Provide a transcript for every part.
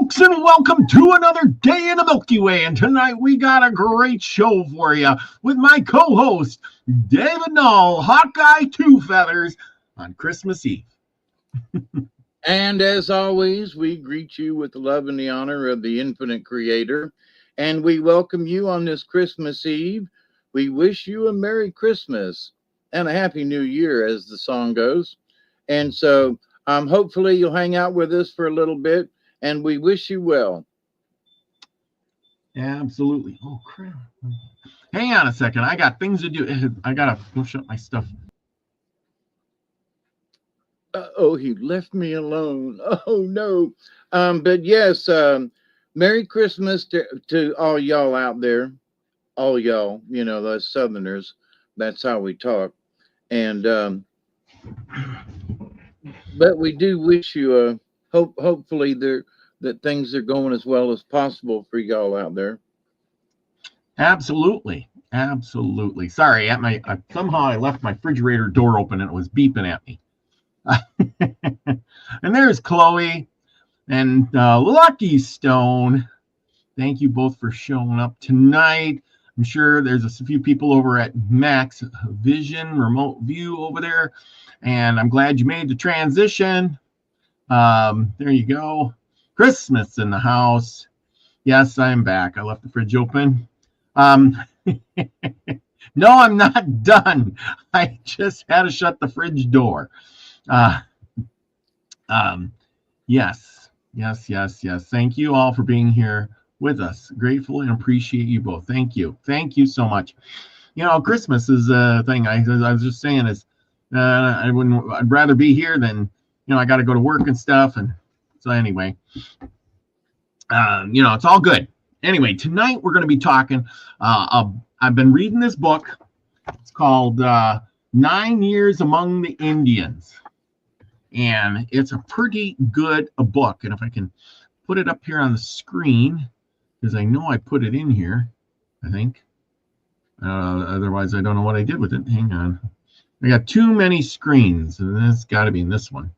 folks, and welcome to another day in the Milky Way. And tonight we got a great show for you with my co-host, David Null, Hawkeye Two Feathers, on Christmas Eve. And as always, we greet you with the love and the honor of the infinite creator. And we welcome you on this Christmas Eve. We wish you a Merry Christmas and a Happy New Year, as the song goes. And so hopefully you'll hang out with us for a little bit, and we wish you well. Absolutely. Oh, crap. Hang on a second. I got things to do. I got to push up my stuff. Oh, he left me alone. Oh, no. But yes, Merry Christmas to all y'all out there. All y'all, you know, those Southerners. That's how we talk. And but we do wish you hopefully that things are going as well as possible for y'all out there. Absolutely. Sorry, somehow I left my refrigerator door open and it was beeping at me. And there's Chloe and Lucky Stone. Thank you both for showing up tonight. I'm sure there's a few people over at Max Vision Remote View over there, and I'm glad you made the transition. There you go. Christmas in the house. Yes, I'm back. I left the fridge open. No, I'm not done. I just had to shut the fridge door. Yes. Thank you all for being here with us. Grateful and appreciate you both. Thank you so much. You know, Christmas is a thing. I was just saying is I'd rather be here than, you know, I got to go to work and stuff. And so anyway, you know, it's all good. Anyway, tonight we're going to be talking. I've been reading this book. It's called 9 Years Among the Indians. And it's a pretty good book. And if I can put it up here on the screen, because I know I put it in here, I think. Otherwise, I don't know what I did with it. Hang on. I got too many screens. And it's got to be in this one.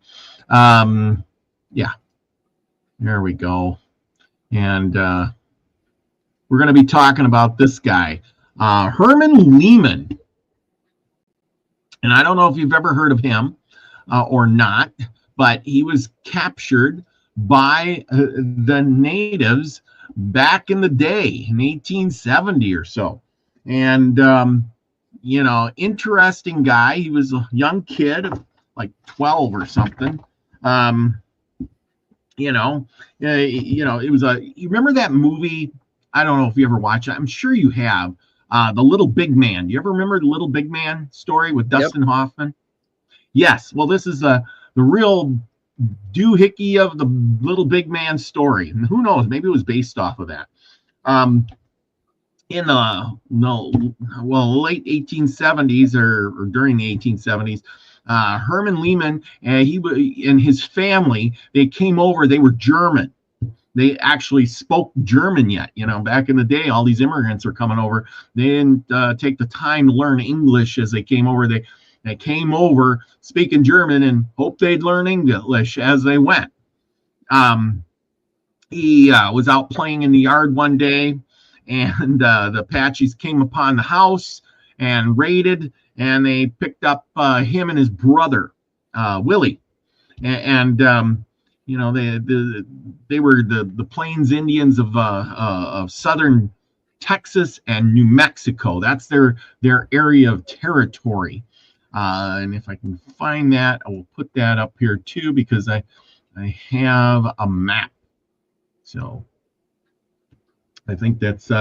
Yeah. There we go. And we're going to be talking about this guy, Herman Lehman. And I don't know if you've ever heard of him or not, but he was captured by the natives back in the day in 1870 or so. And, you know, interesting guy. He was a young kid, like 12 or something. You know, it was you remember that movie? I don't know if you ever watched it. I'm sure you have. The Little Big Man. Do you ever remember the Little Big Man story with Dustin Hoffman? Yes. Well, this is the real doohickey of the Little Big Man story. And who knows? Maybe it was based off of that. In the late 1870s or during the 1870s, Herman Lehman and his family, they came over. They were German. They actually spoke German yet. You know, back in the day, all these immigrants are coming over. They didn't take the time to learn English as they came over. They came over speaking German and hoped they'd learn English as they went. He was out playing in the yard one day, and the Apaches came upon the house and raided, and they picked up him and his brother, Willie. And you know, they were the Plains Indians of southern Texas and New Mexico. That's their area of territory. And if I can find that, I will put that up here too, because I have a map. So I think that's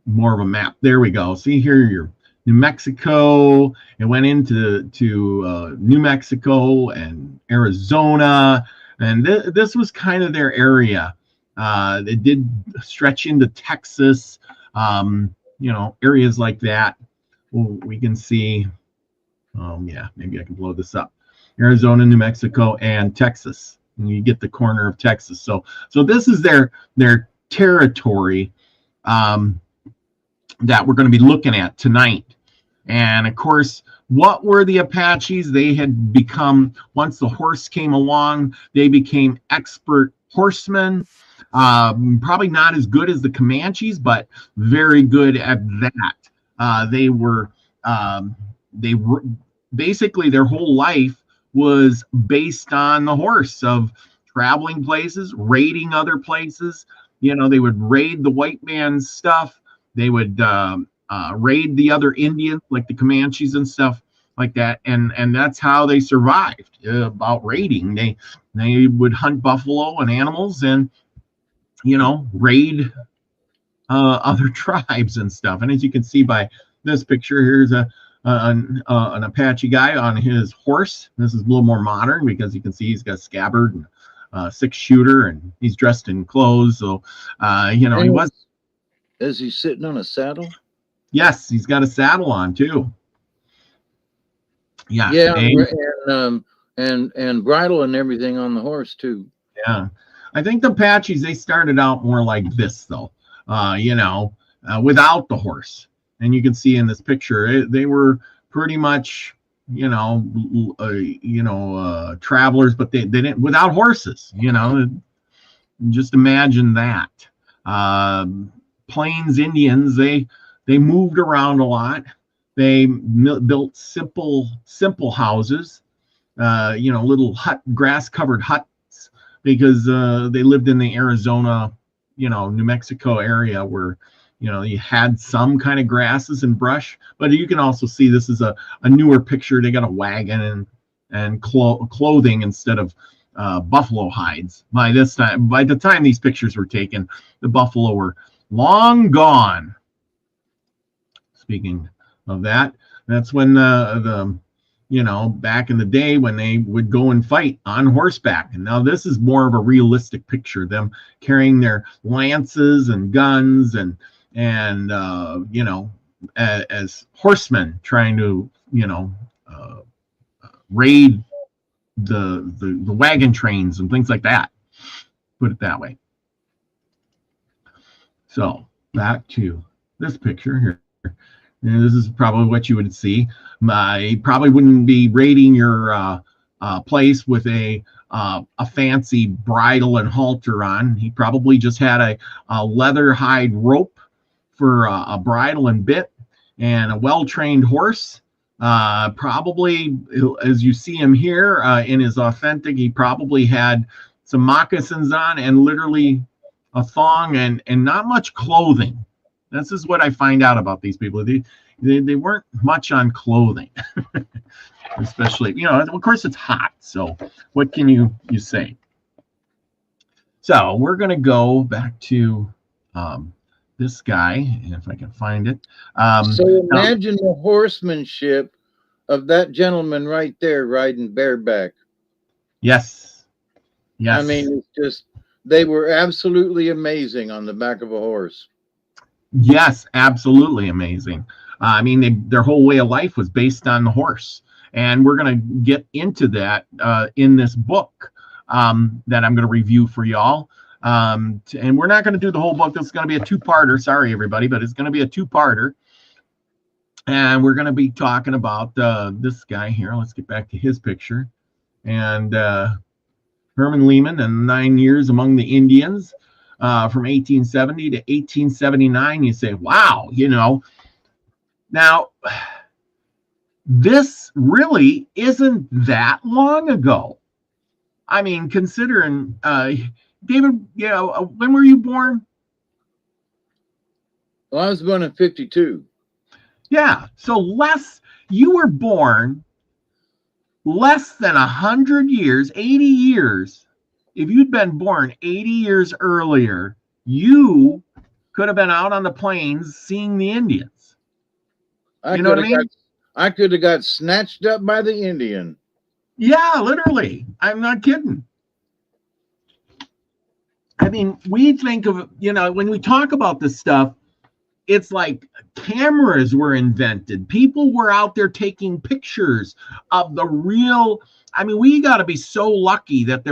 more of a map. There we go. See here, your New Mexico. It went into New Mexico and Arizona, and this was kind of their area. It did stretch into Texas, you know, areas like that. Well, we can see. Yeah, maybe I can blow this up. Arizona, New Mexico, and Texas. And you get the corner of Texas. So this is their territory that we're going to be looking at tonight. And of course, what were the Apaches? They had become, once the horse came along, they became expert horsemen. Probably not as good as the Comanches, but very good at that. They were basically their whole life was based on the horse, of traveling places, raiding other places. They would raid the white man's stuff. They would raid the other Indians, like the Comanches and stuff like that, and that's how they survived, about raiding. They would hunt buffalo and animals, and raid other tribes and stuff. And as you can see by this picture, here's an Apache guy on his horse. This is a little more modern because you can see he's got a scabbard and a 6-shooter, and he's dressed in clothes. So he was. Is he sitting on a saddle? Yes, he's got a saddle on too. Yeah. And bridle and everything on the horse too. Yeah. I think the Apaches, they started out more like this though, without the horse. And you can see in this picture, they were pretty much, travelers, but they didn't, without horses, just imagine that. Plains Indians, they moved around a lot. They built simple houses, little grass covered huts, because they lived in the Arizona, New Mexico area where, you had some kind of grasses and brush. But you can also see this is a newer picture. They got a wagon and clothing instead of buffalo hides. By the time these pictures were taken, the buffalo were long gone. Speaking of that, that's when back in the day when they would go and fight on horseback. And now this is more of a realistic picture, them carrying their lances and guns and as horsemen trying to raid the wagon trains and things like that, put it that way. So back to this picture here. And this is probably what you would see. You probably wouldn't be raiding your place with a fancy bridle and halter on. He probably just had a leather hide rope for a bridle and bit, and a well-trained horse. Probably, as you see him here in his authentic, he probably had some moccasins on and literally a thong and not much clothing. This is what I find out about these people. They weren't much on clothing, especially, of course it's hot. So what can you say? So we're going to go back to this guy, if I can find it. So imagine the horsemanship of that gentleman right there riding bareback. Yes. I mean, it's just, they were absolutely amazing on the back of a horse. Yes, absolutely amazing. I mean, their whole way of life was based on the horse. And we're going to get into that in this book that I'm going to review for y'all. And we're not going to do the whole book. This is going to be a two-parter. Sorry, everybody, but it's going to be a two-parter. And we're going to be talking about this guy here. Let's get back to his picture. And Herman Lehman and 9 years among the Indians. From 1870 to 1879, you say, wow, Now, this really isn't that long ago. I mean, considering, David, when were you born? Well, I was born in 52. Yeah, so you were born less than 100 years, 80 years. If you'd been born 80 years earlier, you could have been out on the plains seeing the Indians. You know what I mean? I could have got snatched up by the Indian. Yeah, literally. I'm not kidding. I mean, we think of, when we talk about this stuff, it's like cameras were invented. People were out there taking pictures of the real. I mean, we got to be so lucky that they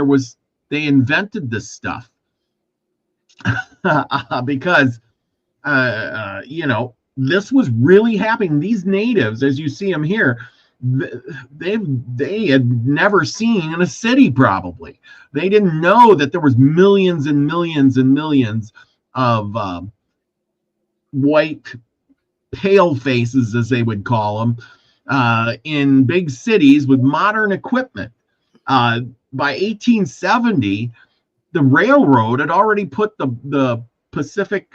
invented this stuff because, this was really happening. These natives, as you see them here, they had never seen in a city. Probably they didn't know that there was millions and millions and millions of white pale faces, as they would call them, in big cities with modern equipment. By 1870, the railroad had already put the Pacific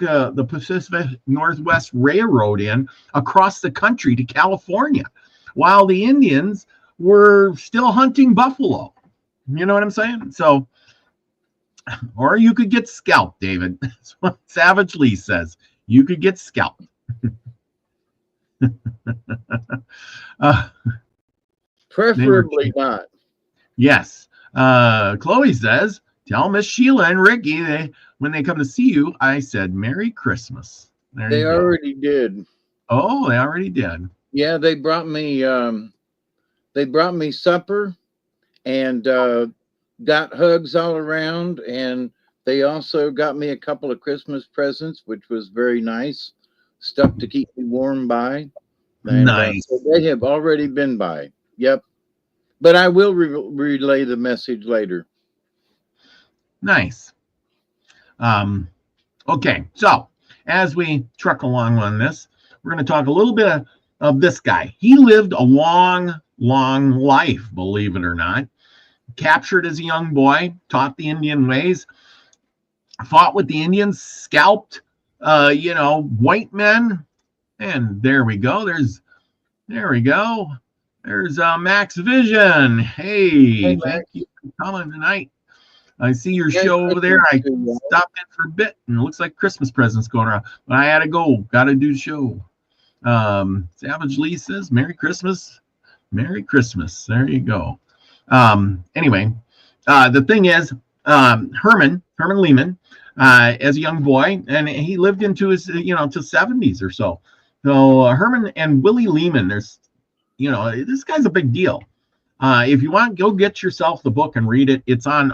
Northwest Railroad in across the country to California, while the Indians were still hunting buffalo. You know what I'm saying? So, or you could get scalped, David. That's what Savage Lee says. You could get scalped. Preferably not. Yes. Chloe says, tell Miss Sheila and Ricky when they come to see you, I said Merry Christmas. They already did. Oh, they already did. Yeah, they brought me supper and got hugs all around, and they also got me a couple of Christmas presents, which was very nice. Stuff to keep me warm by. And, nice. So they have already been by. Yep. But I will relay the message later. Nice. Okay, so as we truck along on this, we're going to talk a little bit of this guy. He lived a long, long life, believe it or not. Captured as a young boy, taught the Indian ways, fought with the Indians, scalped, white men. And there we go. There's Max Vision. Hey, thank you for coming tonight. I see your show over there. I stopped in for a bit, and it looks like Christmas presents going around. But I had to go. Got to do the show. Savage Lee says, Merry Christmas. Merry Christmas. There you go. Anyway, the thing is, Herman Lehman, as a young boy, and he lived into his, to 70s or so. So Herman and Willie Lehman, this guy's a big deal. If you want, go get yourself the book and read it. It's on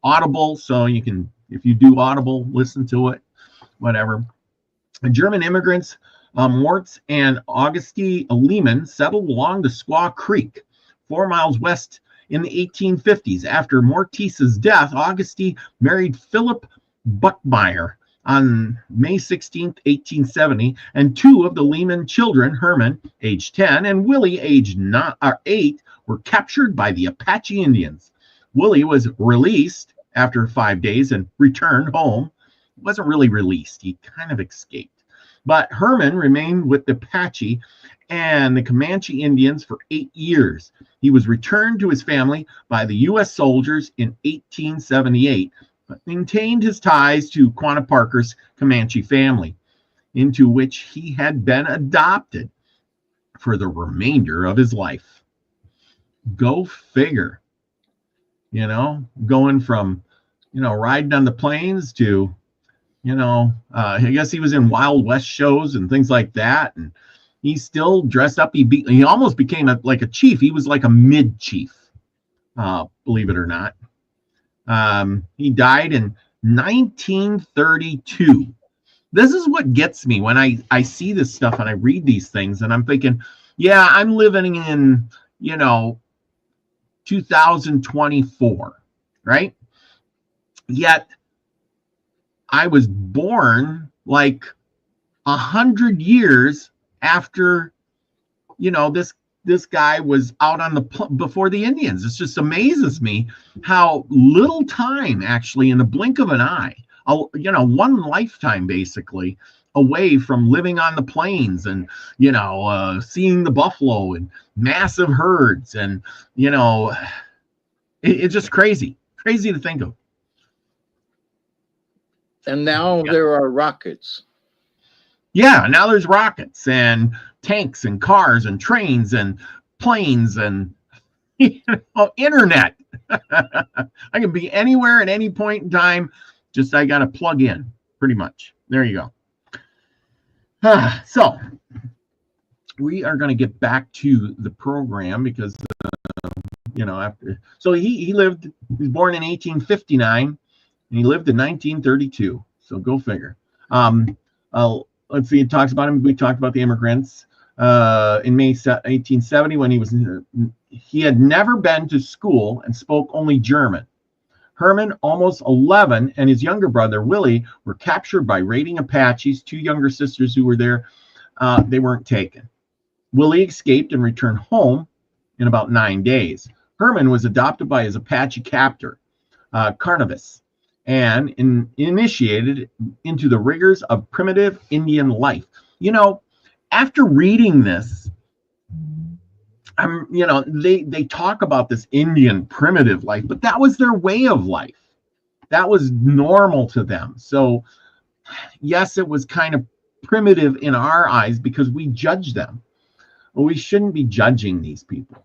Audible, so you can, if you do Audible, listen to it, whatever. The German immigrants, Moritz and Odysee Lehman, settled along the Squaw Creek, 4 miles west in the 1850s. After Moritz's death, Odysee married Philip Buckmeyer on May 16, 1870, and two of the Lehman children, Herman, age 10, and Willie, age 8, were captured by the Apache Indians. Willie was released after 5 days and returned home. He wasn't really released. He kind of escaped. But Herman remained with the Apache and the Comanche Indians for 8 years. He was returned to his family by the U.S. soldiers in 1878, but maintained his ties to Quanah Parker's Comanche family, into which he had been adopted for the remainder of his life. Go figure. Going from, riding on the plains to, I guess he was in Wild West shows and things like that. And he still dressed up. He almost became like a chief. He was like a mid-chief, believe it or not. He died in 1932. This is what gets me when I see this stuff and I read these things and I'm thinking, yeah, I'm living in, 2024, right? Yet I was born like 100 years after, this guy was out on before the Indians. It just amazes me how little time, actually, in the blink of an eye, one lifetime basically away from living on the plains and, seeing the buffalo and massive herds. And, it's just crazy to think of. And now there are rockets. Yeah, now there's rockets and tanks and cars and trains and planes and internet. I can be anywhere at any point in time. Just I got to plug in, pretty much. There you go. So we are going to get back to the program because, after. So he was born in 1859 and he lived in 1932. So go figure. Let's see. It talks about him. We talked about the immigrants. in May 1870 when he had never been to school and spoke only German. Herman, almost 11, and his younger brother, Willie, were captured by raiding Apaches. 2 younger sisters who were there, they weren't taken. Willie escaped and returned home in about 9 days. Herman was adopted by his Apache captor, Carnivus, and initiated into the rigors of primitive Indian life. You know, after reading this, they talk about this Indian primitive life, but that was their way of life. That was normal to them. So, yes, it was kind of primitive in our eyes because we judge them. Well, we shouldn't be judging these people.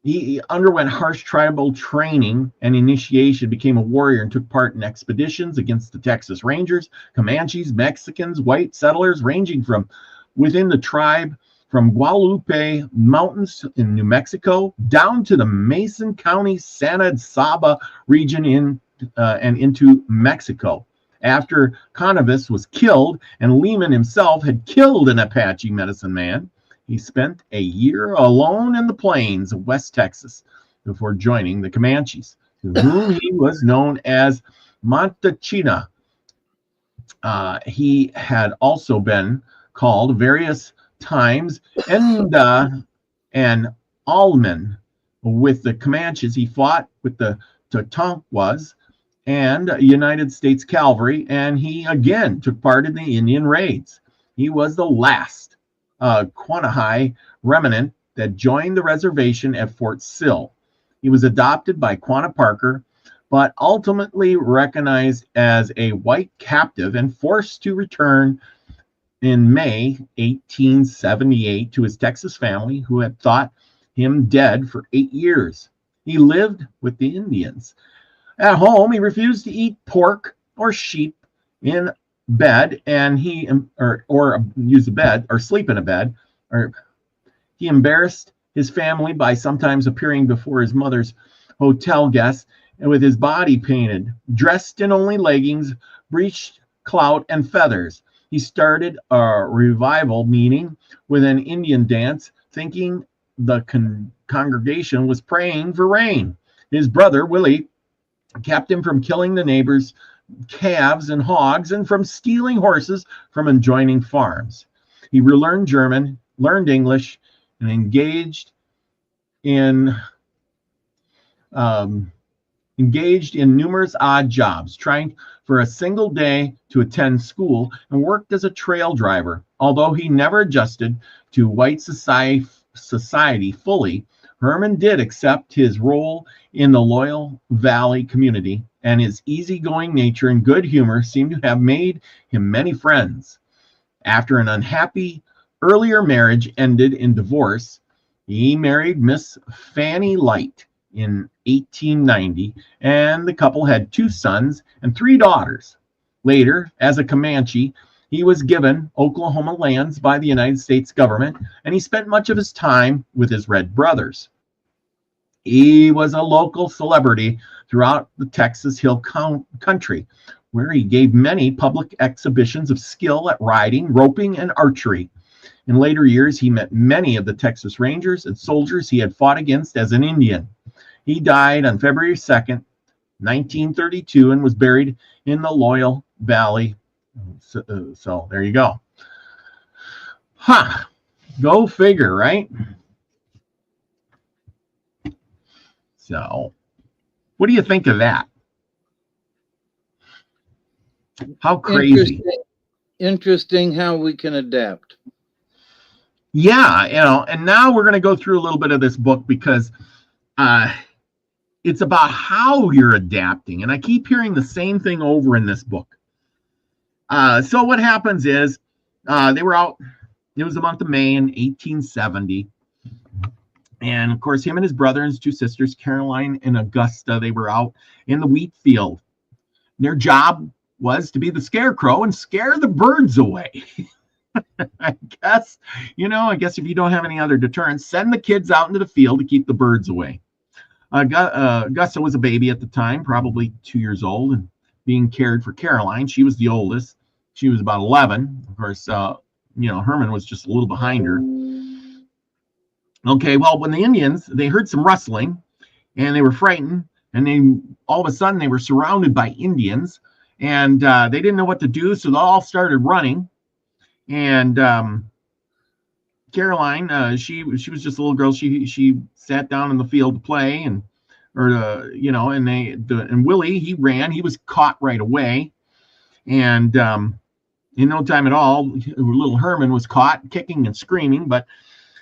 He underwent harsh tribal training and initiation, became a warrior, and took part in expeditions against the Texas Rangers, Comanches, Mexicans, white settlers, ranging from within the tribe from Guadalupe Mountains in New Mexico down to the Mason County San Saba region and into Mexico. After Carnivus was killed and Lehman himself had killed an Apache medicine man, he spent a year alone in the plains of West Texas before joining the Comanches, to whom he was known as Montachina. He had also been called various times and Alman. With the Comanches, he fought with the Totonquas and United States Cavalry, and he again took part in the Indian raids. He was the last Quanahai remnant that joined the reservation at Fort Sill. He was adopted by Quanah Parker, but ultimately recognized as a white captive and forced to return in May 1878 to his Texas family, who had thought him dead for 8 years. He lived with the Indians. At home, he refused to eat pork or sheep in bed, and or use a bed or sleep in a bed. Or he embarrassed his family by sometimes appearing before his mother's hotel guests and with his body painted, dressed in only leggings, breeched clout, and feathers. He started a revival meeting with an Indian dance, thinking the congregation was praying for rain. His brother, Willie, kept him from killing the neighbors' calves and hogs and from stealing horses from adjoining farms. He relearned German, learned English, and engaged in numerous odd jobs, trying for a single day to attend school, and worked as a trail driver. Although he never adjusted to white society fully, Herman did accept his role in the Loyal Valley community, and his easygoing nature and good humor seemed to have made him many friends. After an unhappy earlier marriage ended in divorce, he married Miss Fanny Light in 1890, and the couple had 2 sons and 3 daughters. Later, as a Comanche, he was given Oklahoma lands by the United States government, and he spent much of his time with his red brothers. He was a local celebrity throughout the Texas Hill Country, where he gave many public exhibitions of skill at riding, roping, and archery. In later years, he met many of the Texas Rangers and soldiers he had fought against as an Indian. He died on February 2nd, 1932, and was buried in the Loyal Valley. So there you go. Go figure, right? So, what do you think of that? How crazy. Interesting how we can adapt. Yeah, and now we're going to go through a little bit of this book because it's about how you're adapting. And I keep hearing the same thing over in this book. So what happens is they were out, it was the month of May in 1870. And of course, him and his brother and his 2 sisters, Caroline and Augusta, they were out in the wheat field. Their job was to be the scarecrow and scare the birds away. I guess if you don't have any other deterrents, send the kids out into the field to keep the birds away. Augusta was a baby at the time, probably 2 years old, and being cared for Caroline. She was the oldest. She was about 11. Of course, Herman was just a little behind her. Okay, well, when the Indians, they heard some rustling, and they were frightened, and all of a sudden they were surrounded by Indians, and they didn't know what to do, so they all started running. And Caroline, she was just a little girl. She sat down in the field to play, and Willie, he ran. He was caught right away, and in no time at all, little Herman was caught kicking and screaming, but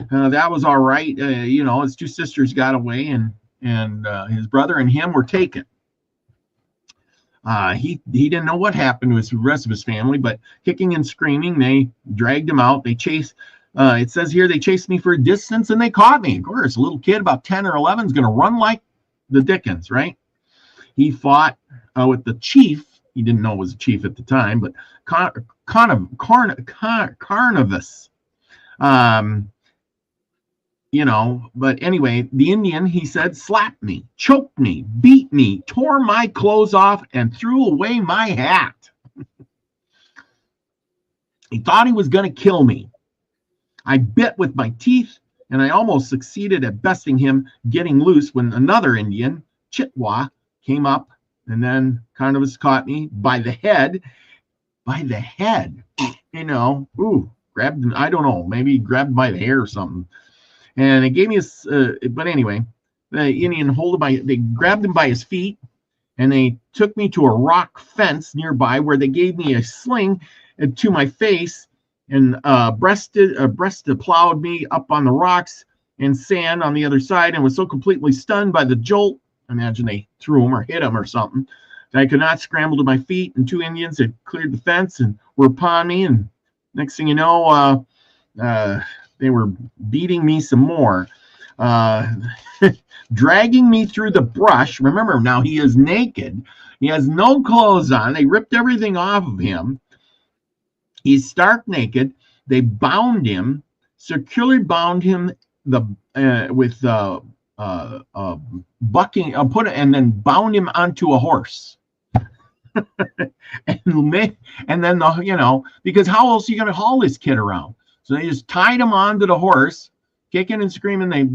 that was all right. His two sisters got away, and his brother and him were taken. He didn't know what happened to the rest of his family, but kicking and screaming, they dragged him out. They chased. It says here they chased me for a distance, and they caught me. Of course, a little kid about 10 or 11 is going to run like the Dickens, right? He fought with the chief. He didn't know it was a chief at the time, but Carnivus. But anyway, the Indian, he said, slapped me, choked me, beat me, tore my clothes off, and threw away my hat. He thought he was going to kill me. I bit with my teeth, and I almost succeeded at besting him, getting loose when another Indian, Chitwa, came up, and then Carnivus caught me by the head. Grabbed him, I don't know, maybe grabbed by the hair or something. And it gave me but anyway, the Indian they grabbed him by his feet, and they took me to a rock fence nearby where they gave me a sling to my face, and breast plowed me up on the rocks and sand on the other side, and was so completely stunned by the jolt. Imagine they threw him or hit him or something, that I could not scramble to my feet, and two Indians had cleared the fence and were upon me, and next thing you know, they were beating me some more, dragging me through the brush. Remember, now he is naked. He has no clothes on. They ripped everything off of him. He's stark naked. They bound him, securely bound him with bucking, and then bound him onto a horse. and then because how else are you going to haul this kid around? So they just tied him onto the horse, kicking and screaming, they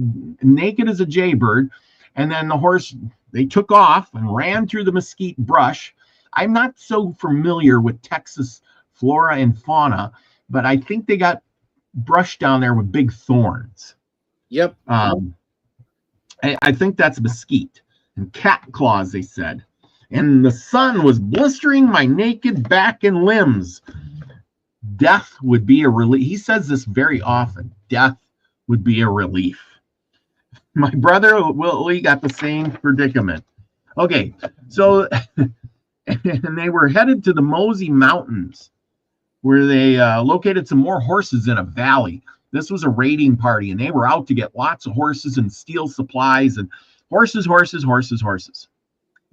naked as a jaybird, and then the horse, they took off and ran through the mesquite brush. I'm not so familiar with Texas flora and fauna, but I think they got brush down there with big thorns. Yep. I think that's mesquite and cat claws, they said. And the sun was blistering my naked back and limbs. Death would be a relief. He says this very often. Death would be a relief. My brother Willie got the same predicament. Okay, so and they were headed to the Mosey Mountains, where they located some more horses in a valley. This was a raiding party, and they were out to get lots of horses and steal supplies and horses.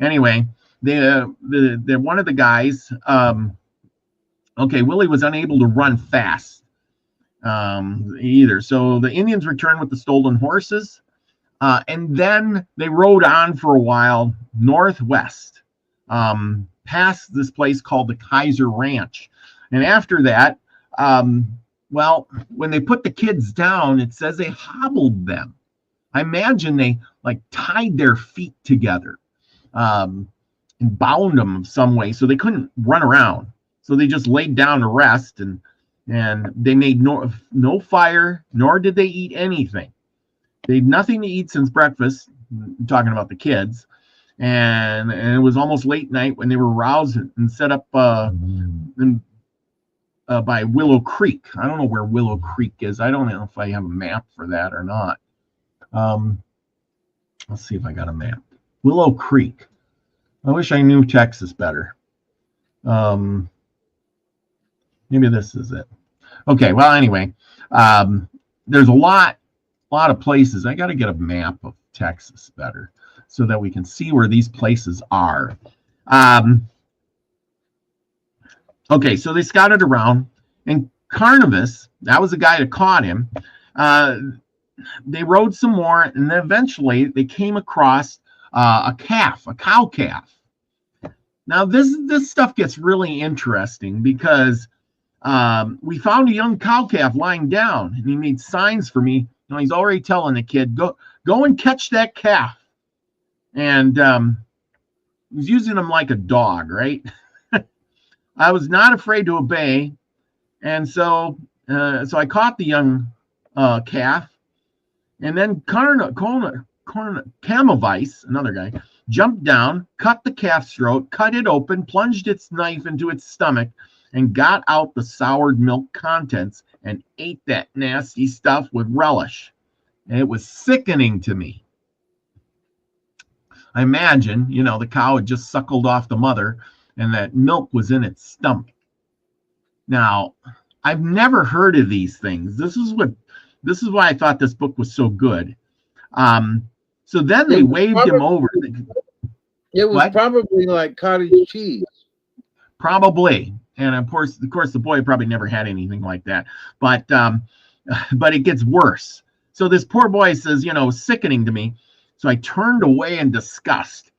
Anyway, one of the guys. Willie was unable to run fast either. So the Indians returned with the stolen horses, and then they rode on for a while northwest, past this place called the Kaiser Ranch. And after that, when they put the kids down, it says they hobbled them. I imagine they tied their feet together and bound them some way so they couldn't run around. So they just laid down to rest, and they made no fire, nor did they eat anything. They had nothing to eat since breakfast, talking about the kids, and it was almost late night when they were roused and set up by Willow Creek. I don't know where Willow Creek is. I don't know if I have a map for that or not. Let's see if I got a map. Willow Creek. I wish I knew Texas better. Maybe this is it. Okay, well, anyway, there's a lot of places. I got to get a map of Texas better so that we can see where these places are. Okay, so they scouted around, and Carnivus, that was the guy that caught him. They rode some more, and then eventually they came across a cow calf. Now, this stuff gets really interesting because We found a young cow calf lying down, and he made signs for me. He's already telling the kid, go and catch that calf. And he's using him like a dog, right? I was not afraid to obey, and so I caught the young calf, and then Camovice, another guy, jumped down, cut the calf's throat, cut it open, plunged its knife into its stomach, and got out the soured milk contents and ate that nasty stuff with relish. And it was sickening to me. I imagine, the cow had just suckled off the mother and that milk was in its stomach. Now, I've never heard of these things. This is why I thought this book was so good. So then they waved him over. It was probably like cottage cheese. Probably. And of course, the boy probably never had anything like that. But it gets worse. So this poor boy says, it was sickening to me. So I turned away in disgust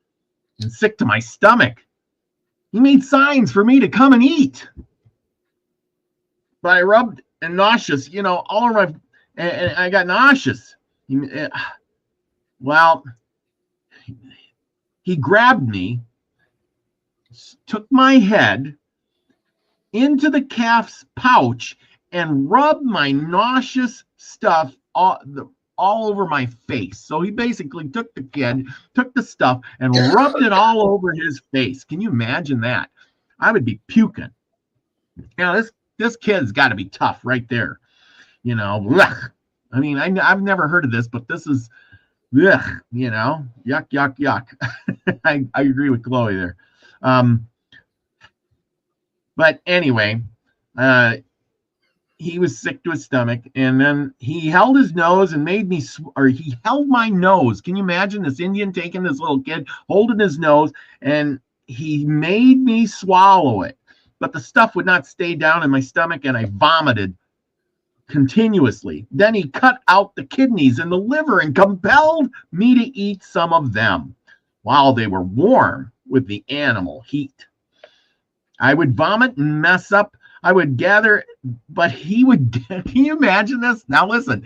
and sick to my stomach. He made signs for me to come and eat. But I rubbed and nauseous, all over my, and I got nauseous. Well, he grabbed me, took my head into the calf's pouch, and rubbed my nauseous stuff all over my face. So he basically took the stuff and rubbed it all over his face. Can you imagine that? I would be puking. This kid's got to be tough right there. I mean, I've never heard of this, but this is, yuck, yuck. I agree with Chloe there. But anyway, he was sick to his stomach, and then he held his nose and he held my nose. Can you imagine this Indian taking this little kid, holding his nose, and he made me swallow it. But the stuff would not stay down in my stomach, and I vomited continuously. Then he cut out the kidneys and the liver and compelled me to eat some of them while they were warm with the animal heat. I would vomit and mess up. I would gather, but he would, can you imagine this? Now listen,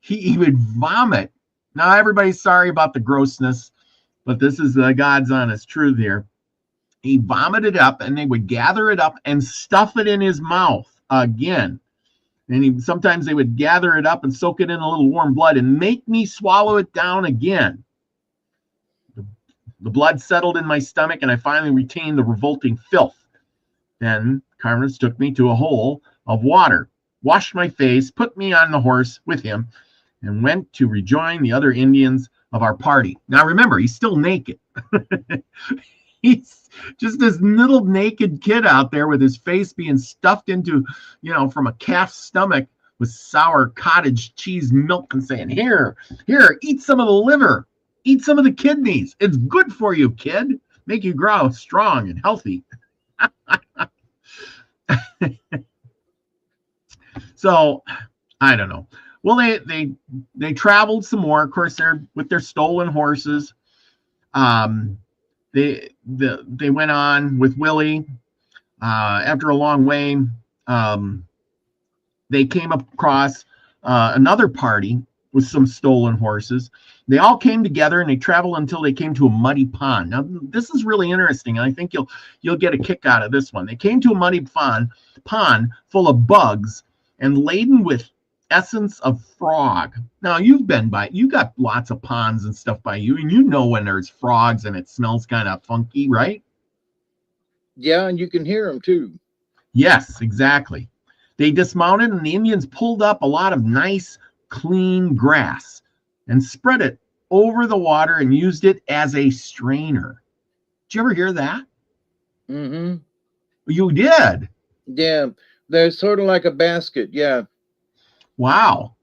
he would vomit. Now everybody's sorry about the grossness, but this is the God's honest truth here. He vomited up, and they would gather it up and stuff it in his mouth again. And sometimes they would gather it up and soak it in a little warm blood and make me swallow it down again. The blood settled in my stomach, and I finally retained the revolting filth. Then Carmen's took me to a hole of water, washed my face, put me on the horse with him, and went to rejoin the other Indians of our party. Now remember, he's still naked. He's just this little naked kid out there with his face being stuffed into, from a calf's stomach with sour cottage cheese milk, and saying, here, eat some of the liver, eat some of the kidneys. It's good for you, kid. Make you grow strong and healthy. So, I don't know. Well, they traveled some more. Of course, they're with their stolen horses. They went on with Willie. After a long way, they came across another party with some stolen horses. They all came together, and they traveled until they came to a muddy pond. Now, this is really interesting, and I think you'll get a kick out of this one. They came to a muddy pond full of bugs and laden with essence of frog. Now, you got lots of ponds and stuff by you, and you know when there's frogs and it smells kind of funky, right? Yeah, and you can hear them too. Yes, exactly. They dismounted, and the Indians pulled up a lot of nice, clean grass and spread it over the water and used it as a strainer. Did you ever hear that? Mm-hmm. You did? Yeah, they're sort of like a basket, yeah. Wow.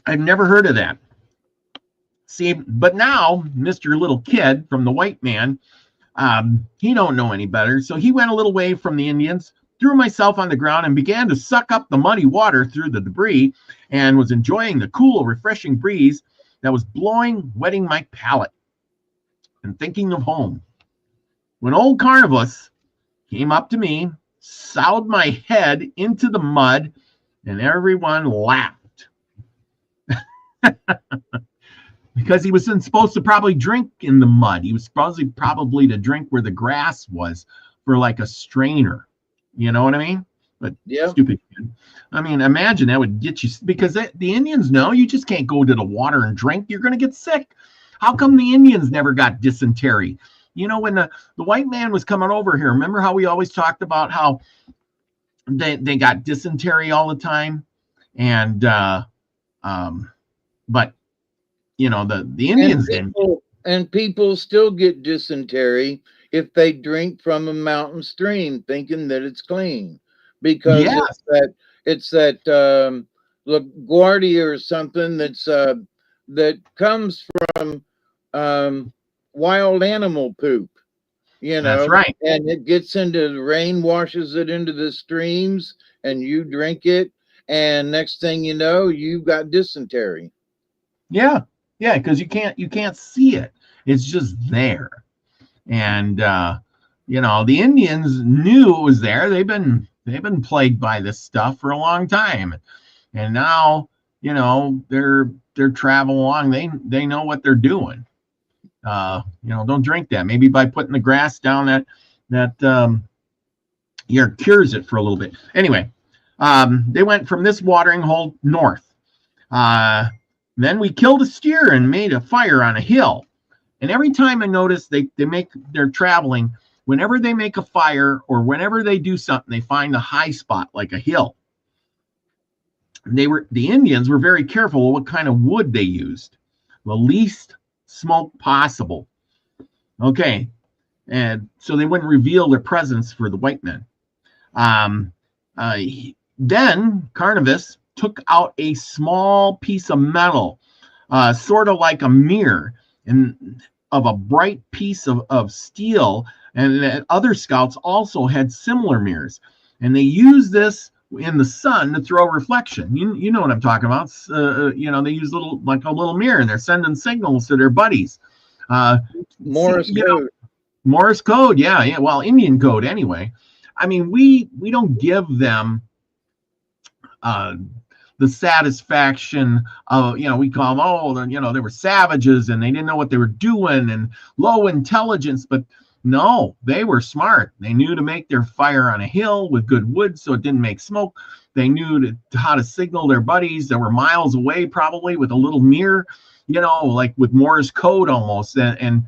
I've never heard of that. See, but now Mr. Little Kid from the white man, he don't know any better. So he went a little way from the Indians, threw myself on the ground, and began to suck up the muddy water through the debris, and was enjoying the cool, refreshing breeze that was blowing, wetting my palate, and thinking of home. When old Carnivus came up to me, sowed my head into the mud, and everyone laughed. Because he wasn't supposed to probably drink in the mud. He was supposed to probably to drink where the grass was for like a strainer. You know what I mean? But stupid kid. I mean, imagine that would get you, because the Indians know you just can't go to the water and drink. You're going to get sick. How come the Indians never got dysentery? You know, when the white man was coming over here, remember how we always talked about how they got dysentery all the time? And, but, you know, the Indians didn't. And people still get dysentery if they drink from a mountain stream thinking that it's clean. Because it's that LaGuardia or something that comes from wild animal poop, you know. That's right. And it gets into the rain, washes it into the streams, and you drink it, and next thing you know, you've got dysentery. Yeah, because you can't see it. It's just there. And you know, the Indians knew it was there. They've been plagued by this stuff for a long time, and now, you know, they're traveling along. They know what they're doing. You know, don't drink that. Maybe by putting the grass down, that cures it for a little bit. Anyway, they went from this watering hole north. Then we killed a steer and made a fire on a hill. And every time I notice they're traveling, whenever they make a fire or whenever they do something, they find a high spot like a hill. The Indians were very careful what kind of wood they used. The least smoke possible. Okay. And so they wouldn't reveal their presence for the white men. Then Carnivus took out a small piece of metal, sort of like a mirror, and of a bright piece of steel, and other scouts also had similar mirrors, and they used this in the sun to throw reflection. You know what I'm talking about. You know, they use a little mirror, and they're sending signals to their buddies. Morse code. Morse code, yeah. Well, Indian code anyway. I mean, we don't give them the satisfaction of, you know, we call them, you know, they were savages and they didn't know what they were doing and low intelligence. But no, they were smart. They knew to make their fire on a hill with good wood so it didn't make smoke. They knew how to signal their buddies that were miles away, probably with a little mirror, you know, like with Morse code almost. And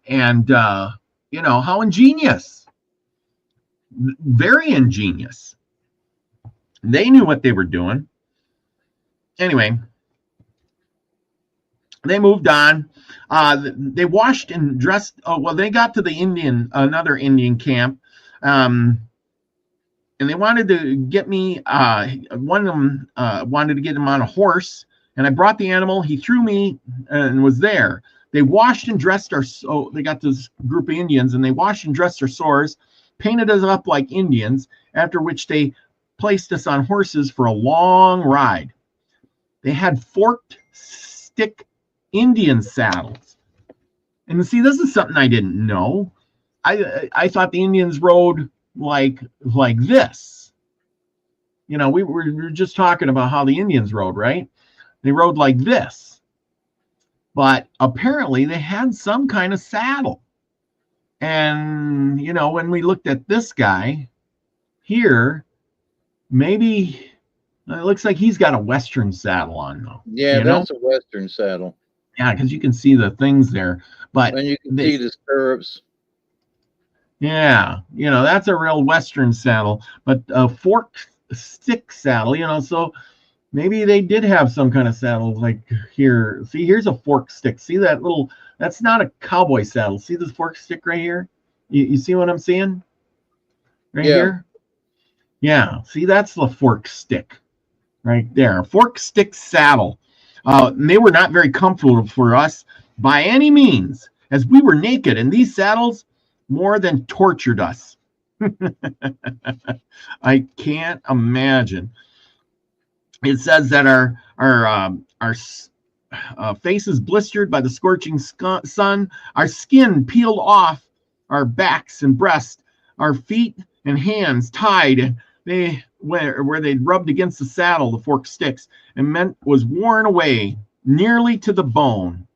you know, how ingenious. Very ingenious. They knew what they were doing. Anyway, they moved on. They washed and dressed. Oh, well, they got to another Indian camp, and they wanted to get me. One of them wanted to get him on a horse, and I brought the animal. He threw me and was there. They washed and dressed our. So they got this group of Indians, and they washed and dressed our sores, painted us up like Indians. After which they placed us on horses for a long ride. They had forked stick Indian saddles. And see, this is something I didn't know. I thought the Indians rode like this. You know, we were just talking about how the Indians rode, right? They rode like this. But apparently they had some kind of saddle. And, you know, when we looked at this guy here, maybe it looks like he's got a Western saddle on, though. Yeah, that's a Western saddle. Yeah, because you can see the things there. But and you can see the stirrups. Yeah, you know, that's a real Western saddle. But a forked stick saddle, you know, so maybe they did have some kind of saddle like here. See, here's a forked stick. See that little, that's not a cowboy saddle. See this forked stick right here? You see what I'm seeing? Right here? Yeah, see, that's the fork stick right there. Fork stick saddle. They were not very comfortable for us by any means, as we were naked, and these saddles more than tortured us. I can't imagine. It says that our faces blistered by the scorching sun, our skin peeled off our backs and breasts, our feet and hands tied, where they'd rubbed against the saddle, the forked sticks, and meant was worn away nearly to the bone.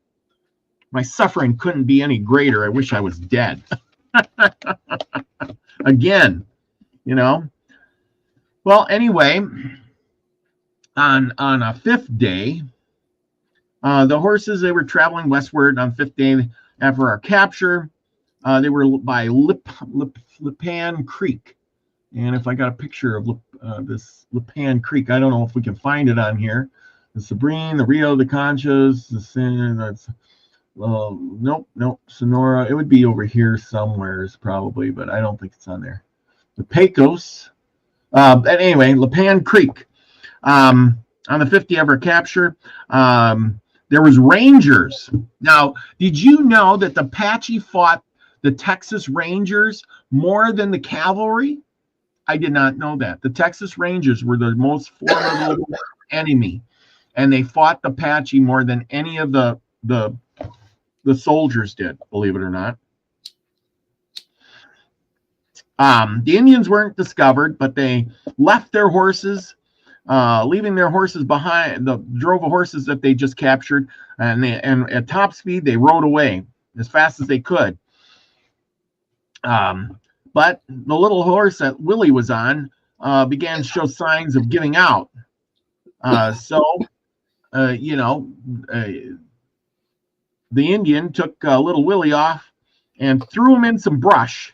My suffering couldn't be any greater. I wish I was dead. Again, you know. Well, anyway, on a fifth day, the horses, they were traveling westward on fifth day after our capture. They were by Lipan Creek. And if I got a picture of this Lipan Creek, I don't know if we can find it on here. The Sabrine, the Rio, the Conchas, nope, Sonora. It would be over here somewhere, probably, but I don't think it's on there. The Pecos. But anyway, Lipan Creek. On the 50 ever capture, there was Rangers. Now, did you know that the Apache fought the Texas Rangers more than the cavalry? I did not know that. The Texas Rangers were the most formidable enemy, and they fought the Apache more than any of the soldiers did, believe it or not. The Indians weren't discovered, but they left their horses, leaving their horses behind, the drove of horses that they just captured, and at top speed, they rode away as fast as they could. But the little horse that Willie was on began to show signs of giving out. The Indian took little Willie off and threw him in some brush.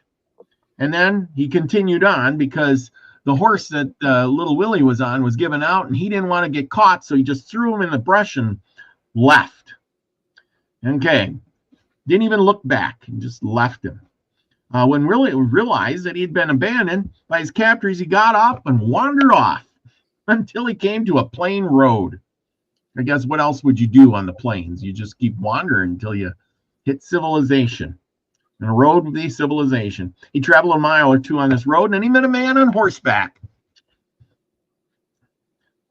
And then he continued on because the horse that little Willie was on was giving out, and he didn't want to get caught, so he just threw him in the brush and left. Okay. Didn't even look back. He just left him. When Willie realized that he'd been abandoned by his captors, he got up and wandered off until he came to a plain road. I guess what else would you do on the plains? You just keep wandering until you hit civilization. And a road would be civilization. He traveled a mile or two on this road, and then he met a man on horseback.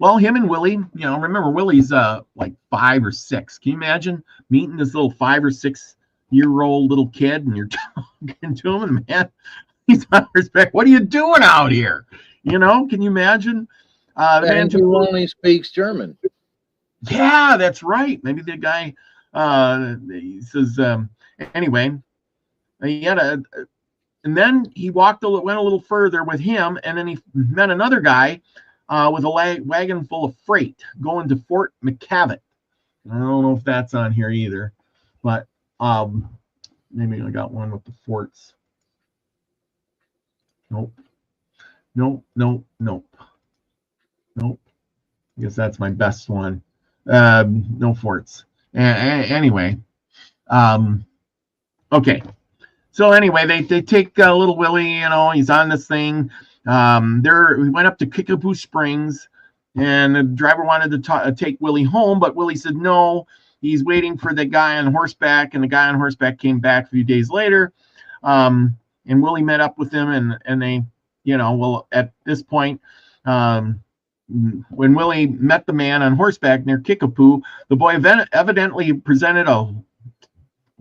Well, him and Willie, remember Willie's like 5 or 6. Can you imagine meeting this little 5 or 6 year old little kid, and you're talking to him, and man, he's on horseback. What are you doing out here? Can you imagine? The man who only speaks German. Yeah, that's right. Maybe the guy he says anyway. He had and then he went a little further with him, and then he met another guy with a wagon full of freight going to Fort McCavitt. I don't know if that's on here either, but maybe I got one with the forts. Nope. I guess that's my best one. No forts. Anyway, okay. So anyway, they take little Willie. He's on this thing. We went up to Kickapoo Springs, and the driver wanted to take Willie home, but Willie said no. He's waiting for the guy on horseback, and the guy on horseback came back a few days later. And Willie met up with him, and they, at this point, when Willie met the man on horseback near Kickapoo, the boy evidently presented a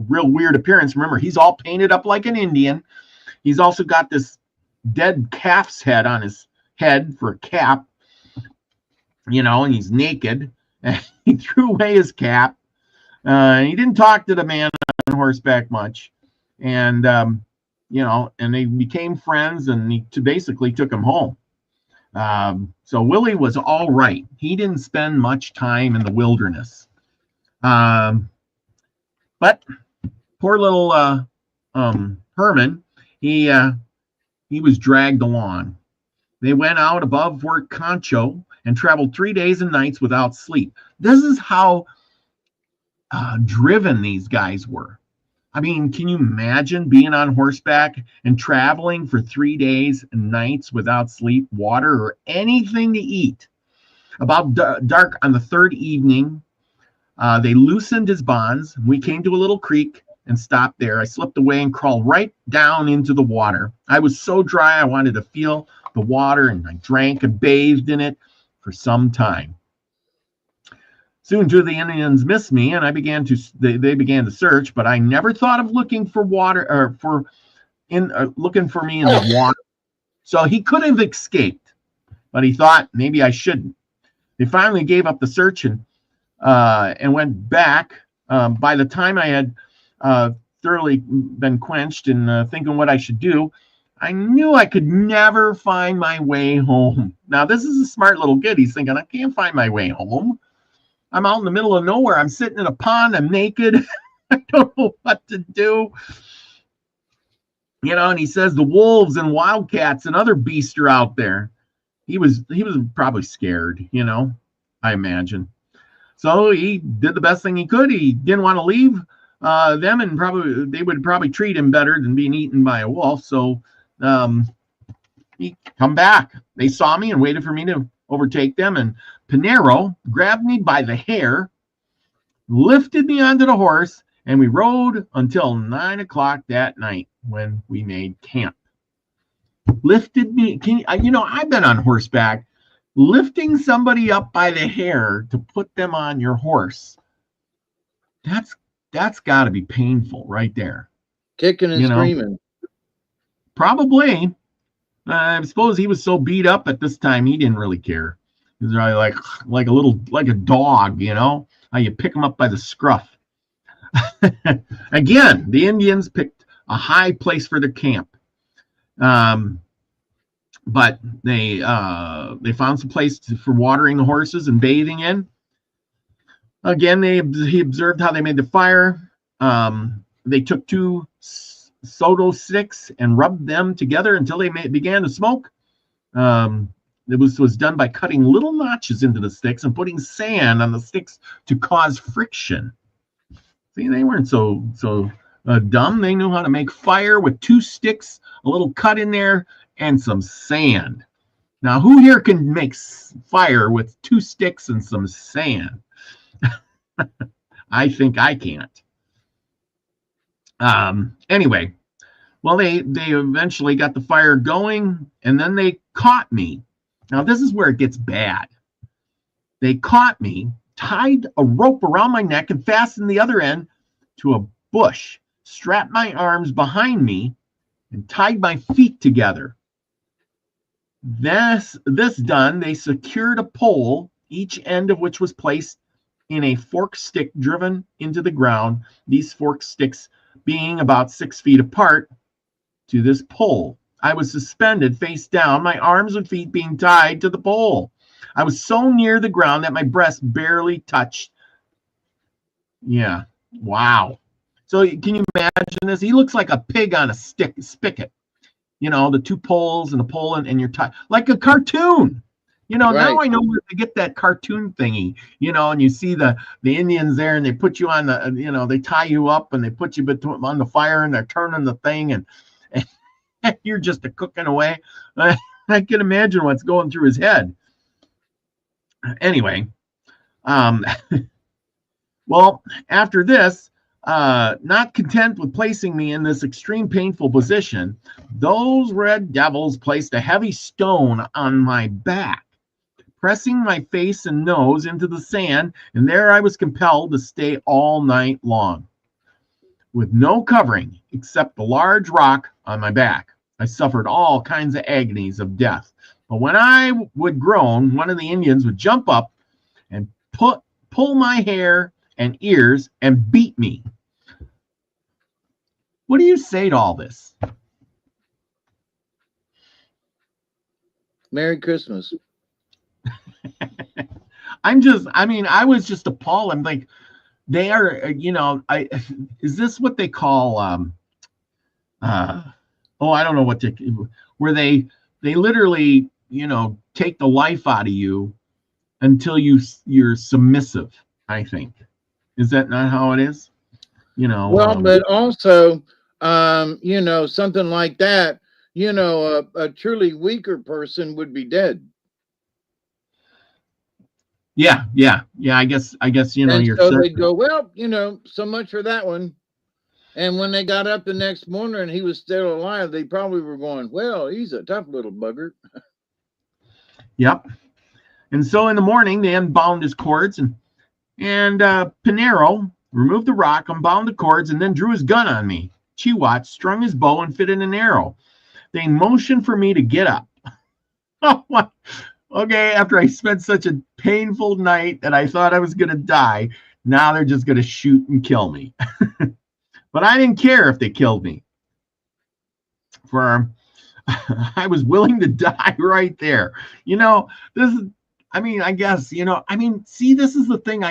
real weird appearance. Remember, he's all painted up like an Indian. He's also got this dead calf's head on his head for a cap, and he's naked. And he threw away his cap. He didn't talk to the man on horseback much. And, and they became friends, and he basically took him home. So Willie was all right. He didn't spend much time in the wilderness. But poor little Herman, he was dragged along. They went out above Fort Concho and traveled 3 days and nights without sleep. This is how driven these guys were. I mean, can you imagine being on horseback and traveling for 3 days and nights without sleep, water, or anything to eat? About dark on the third evening, they loosened his bonds. We came to a little creek and stopped there. I slipped away and crawled right down into the water. I was so dry, I wanted to feel the water, and I drank and bathed in it for some time. Soon two of the Indians missed me, and they began to search, but I never thought of looking for water or for looking for me in the water. So he could have escaped, but he thought maybe I shouldn't. They finally gave up the search and went back. By the time I had thoroughly been quenched and thinking what I should do, I knew I could never find my way home. Now, this is a smart little kid. He's thinking, I can't find my way home. I'm out in the middle of nowhere. I'm sitting in a pond. I'm naked. I don't know what to do. And he says the wolves and wildcats and other beasts are out there. He was probably scared, I imagine. So he did the best thing he could. He didn't want to leave them, and they would probably treat him better than being eaten by a wolf. So he come back. They saw me and waited for me to overtake them. And Pinero grabbed me by the hair, lifted me onto the horse, and we rode until 9 o'clock that night when we made camp. Lifted me. I've been on horseback. Lifting somebody up by the hair to put them on your horse. That's got to be painful right there. Kicking and screaming. Probably. I suppose he was so beat up at this time he didn't really care. He was really like a dog, how you pick him up by the scruff. Again, the Indians picked a high place for their camp. But they found some place for watering the horses and bathing in. Again, he observed how they made the fire. They took 2 sodo sticks and rubbed them together until they began to smoke. It was done by cutting little notches into the sticks and putting sand on the sticks to cause friction. See, they weren't so dumb. They knew how to make fire with 2 sticks, a little cut in there, and some sand. Now, who here can make fire with 2 sticks and some sand? I think I can't. Anyway, well, they eventually got the fire going, and then they caught me. Now, this is where it gets bad. They caught me, tied a rope around my neck, and fastened the other end to a bush, strapped my arms behind me, and tied my feet together. This done, they secured a pole, each end of which was placed in a forked stick driven into the ground, these forked sticks being about 6 feet apart to this pole. I was suspended face down, my arms and feet being tied to the pole. I was so near the ground that my breast barely touched. Yeah, wow. So can you imagine this? He looks like a pig on a spigot. The 2 poles and the pole and you're tied like a cartoon. Right. Now I know where to get that cartoon thingy, and you see the Indians there and they put you on the, they tie you up and they put you on the fire and they're turning the thing and you're just cooking away. I can imagine what's going through his head. Anyway, well, after this, not content with placing me in this extreme painful position, those red devils placed a heavy stone on my back, pressing my face and nose into the sand, and there I was compelled to stay all night long, with no covering except the large rock on my back. I suffered all kinds of agonies of death. But when I would groan, one of the Indians would jump up and pull my hair and ears and beat me. What do you say to all this? Merry Christmas. I was just appalled. I'm like, they are, is this what they call, I don't know where they literally, take the life out of you until you're submissive, I think. Is that not how it is? Well, but also, something like that, a truly weaker person would be dead. Yeah. I guess you're so they'd go, well, so much for that one. And when they got up the next morning and he was still alive, they probably were going, well, he's a tough little bugger. Yep. And so in the morning, they unbound his cords and Pinero removed the rock, unbound the cords, and then drew his gun on me, Chihuahua strung his bow and fitted an arrow. They motioned for me to get up. Oh, what? Okay, after I spent such a painful night that I thought I was going to die, now they're just going to shoot and kill me. But I didn't care if they killed me. For I was willing to die right there. You know, this is, I mean, I guess, you know, I mean, see, this is the thing.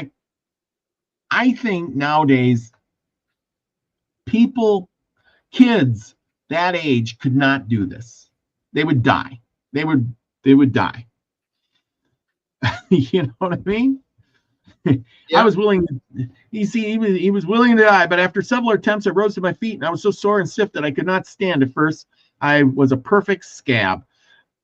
I think nowadays people, kids that age could not do this. They would die. They would die. You know what I mean? Yeah. I was willing to, you see, he was willing to die, but after several attempts, I rose to my feet and I was so sore and stiff that I could not stand at first. I was a perfect scab,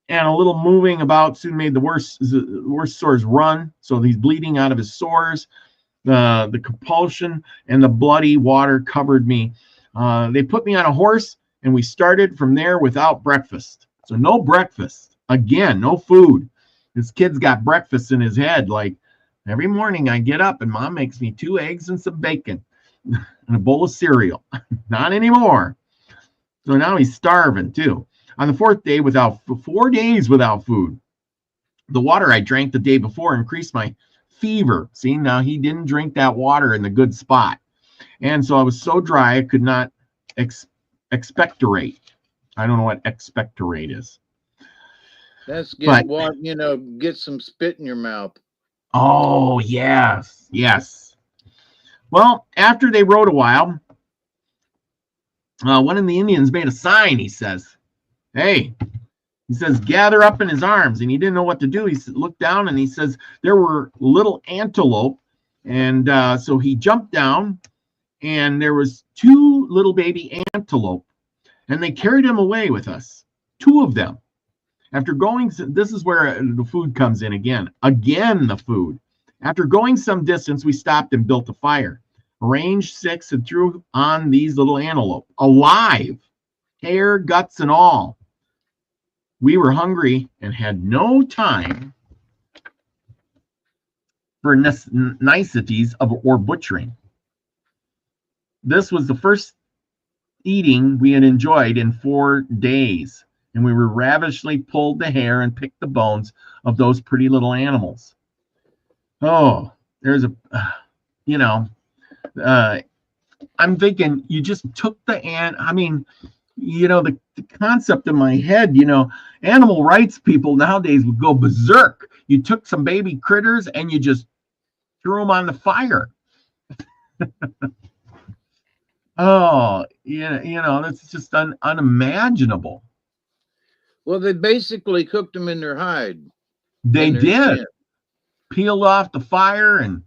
and a little moving about soon made the worst sores run. So he's bleeding out of his sores. The compulsion and the bloody water covered me. They put me on a horse, and we started from there without breakfast. So no breakfast. Again, no food. This kid's got breakfast in his head. Like, every morning I get up and Mom makes me 2 eggs and some bacon and a bowl of cereal. Not anymore. So now he's starving too. On the 4th day, 4 days without food. The water I drank the day before increased my fever. See, now he didn't drink that water in the good spot. And so I was so dry I could not expectorate. I don't know what expectorate is. That's get some spit in your mouth. Oh, yes, yes. Well, after they rode a while, one of the Indians made a sign. He says, hey, he says, gather up in his arms. And he didn't know what to do. He looked down and he says, there were little antelope. And so he jumped down and there was 2 little baby antelope. And they carried him away with us, 2 of them. After going, this is where the food comes in again. Again, the food. After going some distance, we stopped and built a fire. Arranged 6 and threw on these little antelope. Alive. Hair, guts, and all. We were hungry and had no time for niceties or butchering. This was the first eating we had enjoyed in 4 days. And we were ravishly pulled the hair and picked the bones of those pretty little animals. Oh, there's I'm thinking you just took the the concept in my head, animal rights people nowadays would go berserk. You took some baby critters and you just threw them on the fire. Oh, that's just unimaginable. Well, they basically cooked them in their hide. They did. Peeled off the fire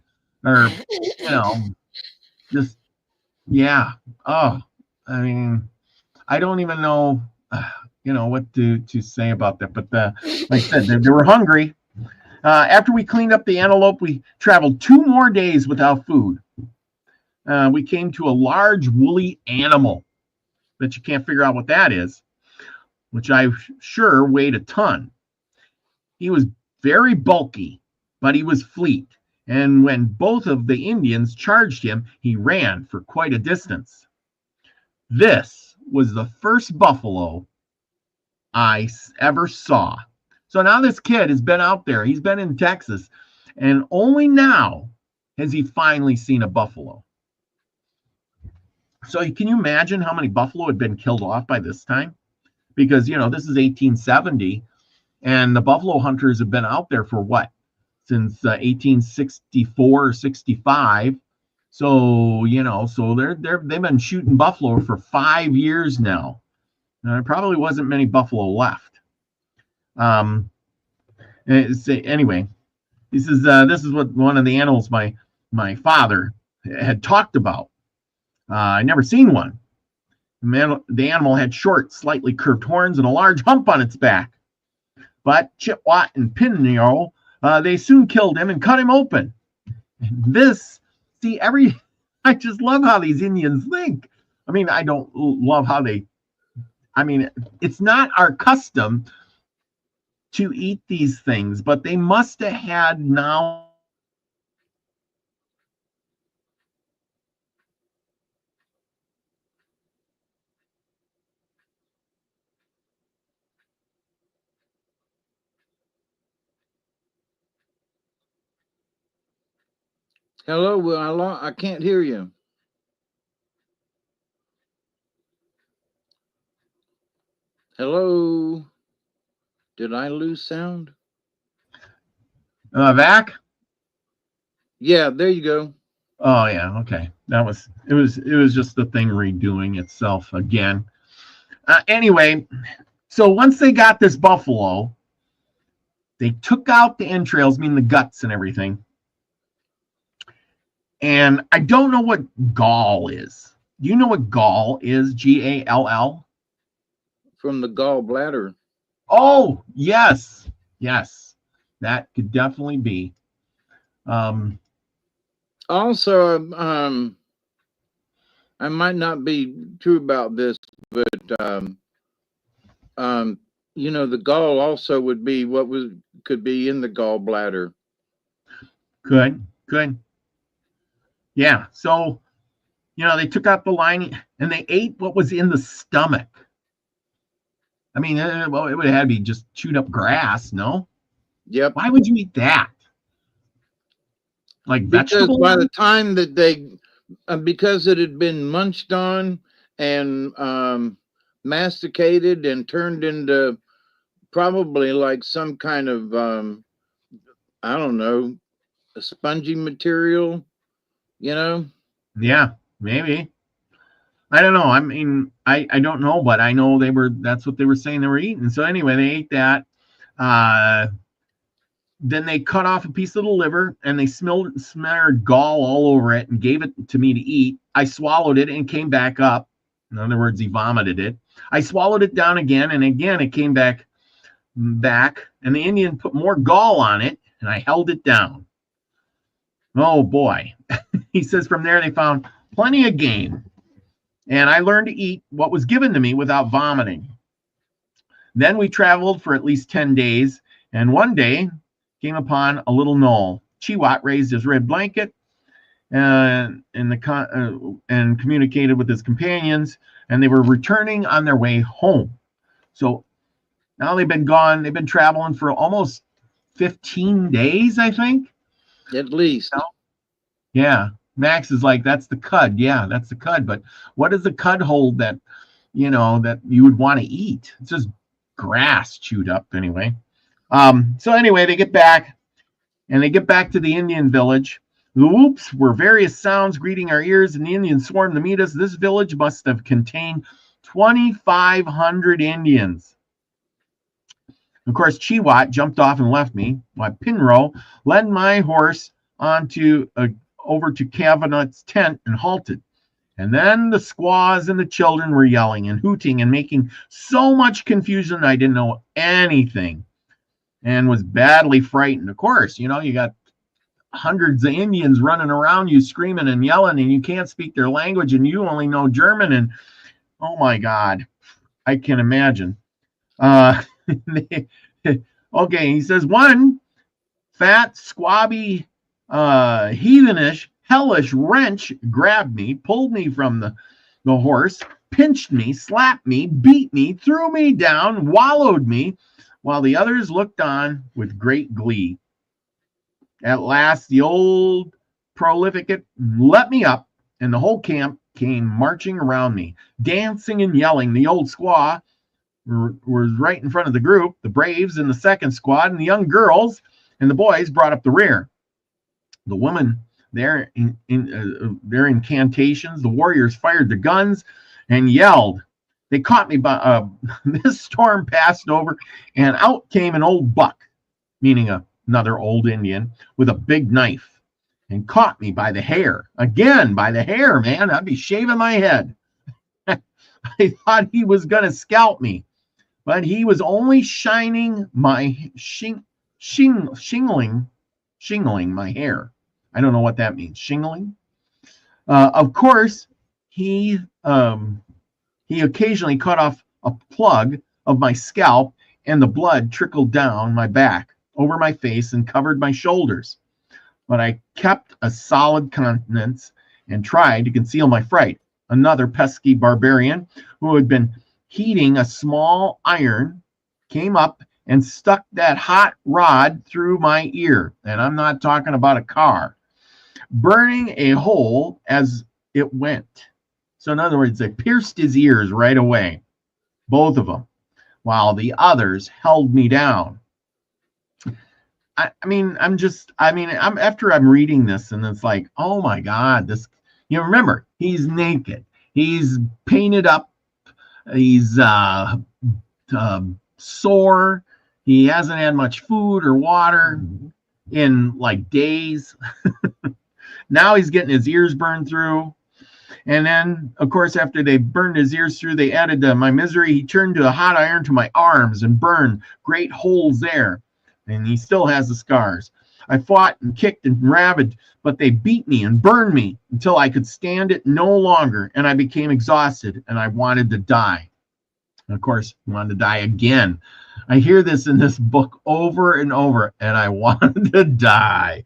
just, yeah. Oh, I mean, I don't even know, what to say about that. But like I said, they were hungry. After we cleaned up the antelope, we traveled 2 more days without food. We came to a large woolly animal that you can't figure out what that is, which I'm sure weighed a ton. He was very bulky, but he was fleet. And when both of the Indians charged him, he ran for quite a distance. This was the first buffalo I ever saw. So now this kid has been out there. He's been in Texas, and only now has he finally seen a buffalo. So can you imagine how many buffalo had been killed off by this time? Because, this is 1870, and the buffalo hunters have been out there for what? Since 1864 or 65. So, they've been shooting buffalo for 5 years now. Now, there probably wasn't many buffalo left. Anyway, this is what one of the animals my father had talked about. I never seen one. The animal had short, slightly curved horns and a large hump on its back. But Chitwat and Pinero, they soon killed him and cut him open. And I just love how these Indians think. I mean, I don't love how it's not our custom to eat these things, but they must have had now. Hello, well, I can't hear you. Hello, did I lose sound? Vac? Yeah, there you go. Oh yeah, okay. It was just the thing redoing itself again. Anyway, so once they got this buffalo, they took out the entrails, meaning the guts and everything. And I don't know what gall is. Do you know what gall is? Gall? From the gallbladder. Oh, yes. Yes. That could definitely be. Also, I might not be true about this, but the gall also would be could be in the gallbladder. Good. Yeah. So, they took out the lining and they ate what was in the stomach. I mean, well, it would have had to be just chewed up grass, no? Yep. Why would you eat that? Like vegetables? Because by the time that because it had been munched on and masticated and turned into probably like some kind of I don't know, a spongy material, Yeah, maybe. I don't know. I mean, I don't know, but I know that's what they were saying they were eating. So anyway, they ate that. Then they cut off a piece of the liver and they smeared gall all over it and gave it to me to eat. I swallowed it and came back up. In other words, he vomited it. I swallowed it down again, and again it came back, and the Indian put more gall on it, and I held it down. Oh boy. He says from there they found plenty of game, and I learned to eat what was given to me without vomiting. Then we traveled for at least 10 days, and one day came upon a little knoll. Chiwat raised his red blanket and communicated with his companions, and they were returning on their way home. So now they've been gone. They've been traveling for almost 15 days, I think. At least. Yeah. Max is like, that's the cud. Yeah, that's the cud. But what does the cud hold that you would want to eat? It's just grass chewed up anyway. So anyway, they get back to the Indian village. The whoops were various sounds greeting our ears, and the Indians swarmed to meet us. This village must have contained 2,500 Indians. Of course, Chiwat jumped off and left me, while Pinro led my horse over to Kavanaugh's tent and halted. And then the squaws and the children were yelling and hooting and making so much confusion I didn't know anything and was badly frightened. Of course, you got hundreds of Indians running around you screaming and yelling, and you can't speak their language, and you only know German, and oh my God, I can imagine. Okay, he says, one fat, squabby, heathenish, hellish wrench grabbed me, pulled me from the horse, pinched me, slapped me, beat me, threw me down, wallowed me, while the others looked on with great glee. At last, the old prolificate let me up, and the whole camp came marching around me, dancing and yelling. The old squaw was right in front of the group, the braves in the second squad, and the young girls and the boys brought up the rear. The women, their incantations, the warriors fired the guns and yelled. They caught me by this storm passed over, and out came an old buck, meaning another old Indian, with a big knife, and caught me by the hair. Again, by the hair, man. I'd be shaving my head. I thought he was going to scalp me, but he was only shingling my hair. I don't know what that means. Shingling? Of course, he occasionally cut off a plug of my scalp, and the blood trickled down my back, over my face, and covered my shoulders. But I kept a solid countenance and tried to conceal my fright. Another pesky barbarian who had been heating a small iron came up and stuck that hot rod through my ear. And I'm not talking about a car. burning a hole as it went. So in other words, they pierced his ears right away, both of them, while the others held me down. I'm after I'm reading this, and it's like, oh my God, this, remember, he's naked, he's painted up, he's sore, he hasn't had much food or water in like days. Now he's getting his ears burned through. And then, of course, after they burned his ears through, they added to my misery. He turned to a hot iron to my arms and burned great holes there. And he still has the scars. I fought and kicked and ravaged, but they beat me and burned me until I could stand it no longer. And I became exhausted and I wanted to die. And of course, I wanted to die again. I hear this in this book over and over, and I wanted to die.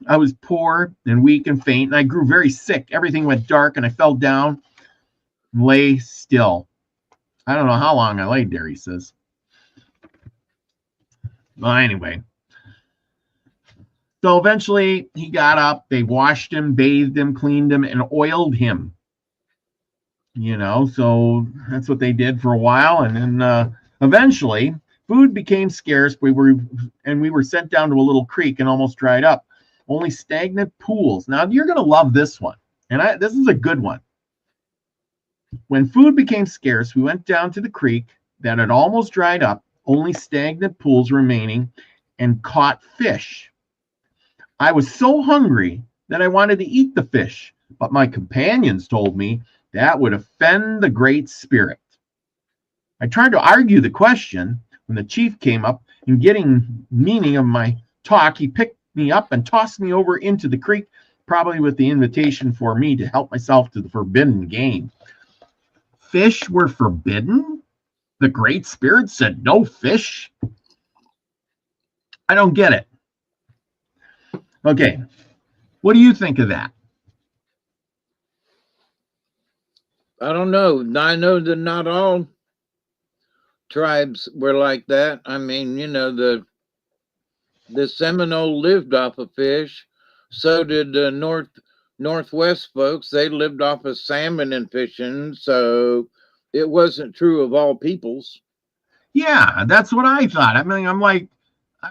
I was poor and weak and faint, and I grew very sick. Everything went dark, and I fell down and lay still. I don't know how long I laid there, he says. Well, anyway. So eventually, he got up. They washed him, bathed him, cleaned him, and oiled him. So that's what they did for a while. And then eventually, food became scarce. We were sent down to a little creek and almost dried up. Only stagnant pools. Now, you're going to love this one. And this is a good one. When food became scarce, we went down to the creek that had almost dried up, only stagnant pools remaining, and caught fish. I was so hungry that I wanted to eat the fish, but my companions told me that would offend the Great Spirit. I tried to argue the question when the chief came up, and getting meaning of my talk, he picked me up and tossed me over into the creek, probably with the invitation for me to help myself to the forbidden game. Fish were forbidden? The Great Spirit said no fish? I don't get it. Okay, what do you think of that? I don't know. I know that not all tribes were like that. I mean, the Seminole lived off of fish. So did the Northwest folks. They lived off of salmon and fishing. So it wasn't true of all peoples. Yeah, that's what I thought.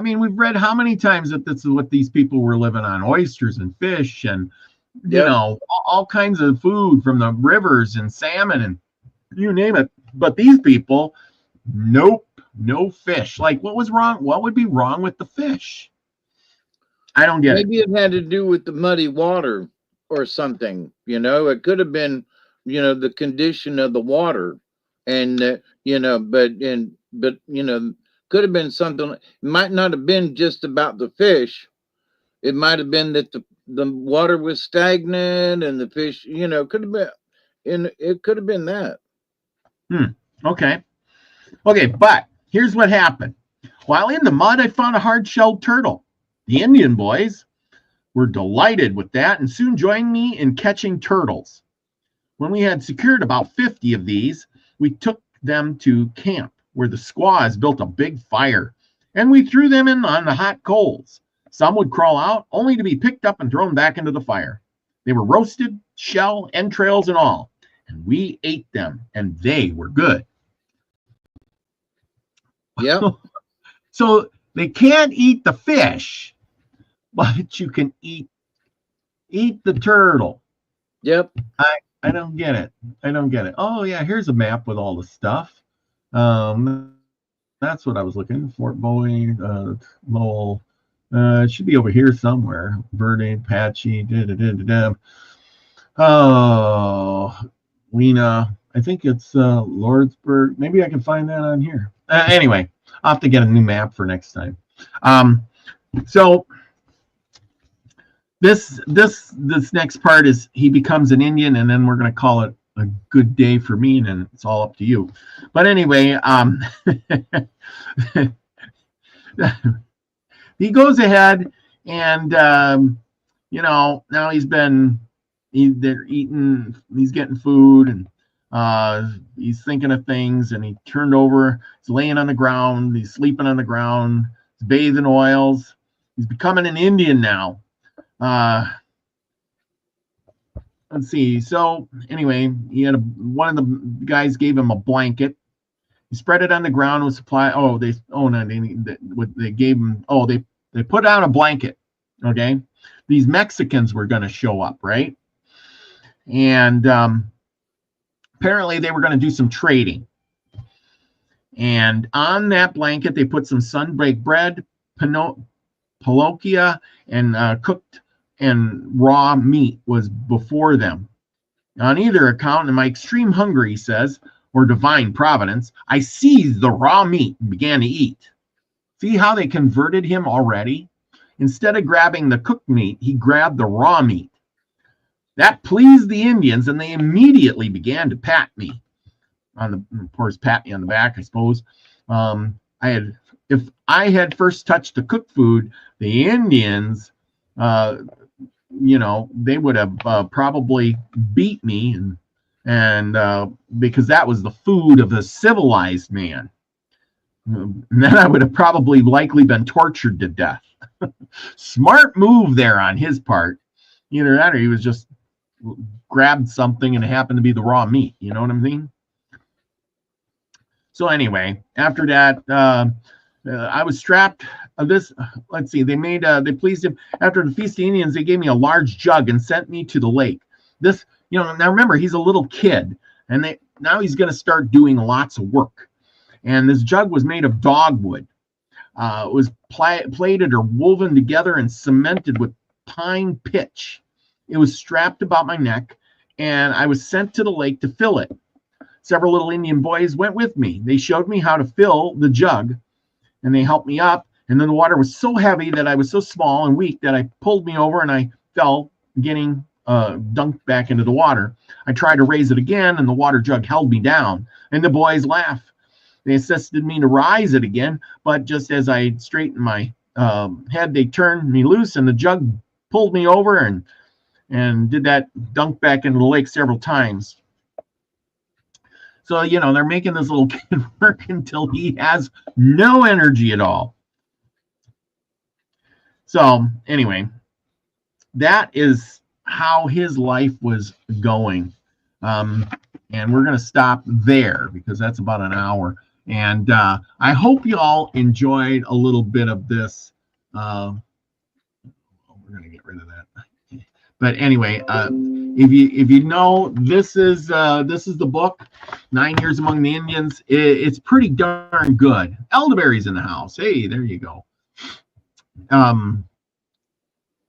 We've read how many times that this is what these people were living on: oysters and fish and, all kinds of food from the rivers and salmon and you name it. But these people, nope. No fish. Like, what was wrong? What would be wrong with the fish? I don't get it. Maybe it had to do with the muddy water or something. It could have been, the condition of the water, and could have been something. It might not have been just about the fish. It might have been that the water was stagnant and the fish, could have been, and it could have been that. Okay, but here's what happened. While in the mud, I found a hard-shelled turtle. The Indian boys were delighted with that and soon joined me in catching turtles. When we had secured about 50 of these, we took them to camp where the squaws built a big fire, and we threw them in on the hot coals. Some would crawl out, only to be picked up and thrown back into the fire. They were roasted, shell, entrails, and all, and we ate them, and they were good. Yep. So they can't eat the fish, but you can eat the turtle. Yep. I don't get it. Oh yeah, here's a map with all the stuff. That's what I was looking for. Fort Bowie, Lowell. It should be over here somewhere. Verde, Apache. Oh, Lena. I think it's Lordsburg. Maybe I can find that on here. Anyway, I'll have to get a new map for next time. So this next part is he becomes an Indian, and then we're going to call it a good day for me, and then it's all up to you. But anyway, he goes ahead and now they're eating, he's getting food, and he's thinking of things, and he turned over, he's laying on the ground, he's sleeping on the ground, he's bathed in oils, he's becoming an Indian now. Let's see. So anyway, he had one of the guys gave him a blanket. He spread it on the ground with supply. Oh, they gave him. Oh, they put out a blanket. Okay, these Mexicans were going to show up, right? And apparently they were going to do some trading. And on that blanket, they put some sun-baked bread, palokia, and cooked and raw meat was before them. On either account, in my extreme hunger, he says, or divine providence, I seized the raw meat and began to eat. See how they converted him already? Instead of grabbing the cooked meat, he grabbed the raw meat. That pleased the Indians, and they immediately began to pat me on the, of course, pat me on the back, I suppose. If I had first touched the cooked food, the Indians, they would have probably beat me, and because that was the food of a civilized man. And then I would have probably likely been tortured to death. Smart move there on his part. Either that or he was just grabbed something and it happened to be the raw meat. You know what I'm saying? So anyway, after that, I was strapped. Let's see. They pleased him. After the feast of the Indians, they gave me a large jug and sent me to the lake. Now remember, he's a little kid, and now he's going to start doing lots of work. And this jug was made of dogwood. It was plated or woven together and cemented with pine pitch. It was strapped about my neck, and I was sent to the lake to fill it. Several little Indian boys went with me. They showed me how to fill the jug, and they helped me up. And then the water was so heavy that I was so small and weak that I pulled me over and I fell, getting dunked back into the water. I tried to raise it again, and the water jug held me down, and the boys laughed. They assisted me to rise it again, but just as I straightened my head, they turned me loose, and the jug pulled me over and did that dunk back into the lake several times. So, they're making this little kid work until he has no energy at all. So, anyway, that is how his life was going. And we're going to stop there because that's about an hour. And I hope you all enjoyed a little bit of this. We're going to get rid of that. But anyway, if you know, this is the book, 9 Years Among the Indians. It's pretty darn good. Elderberry's in the house. Hey, there you go.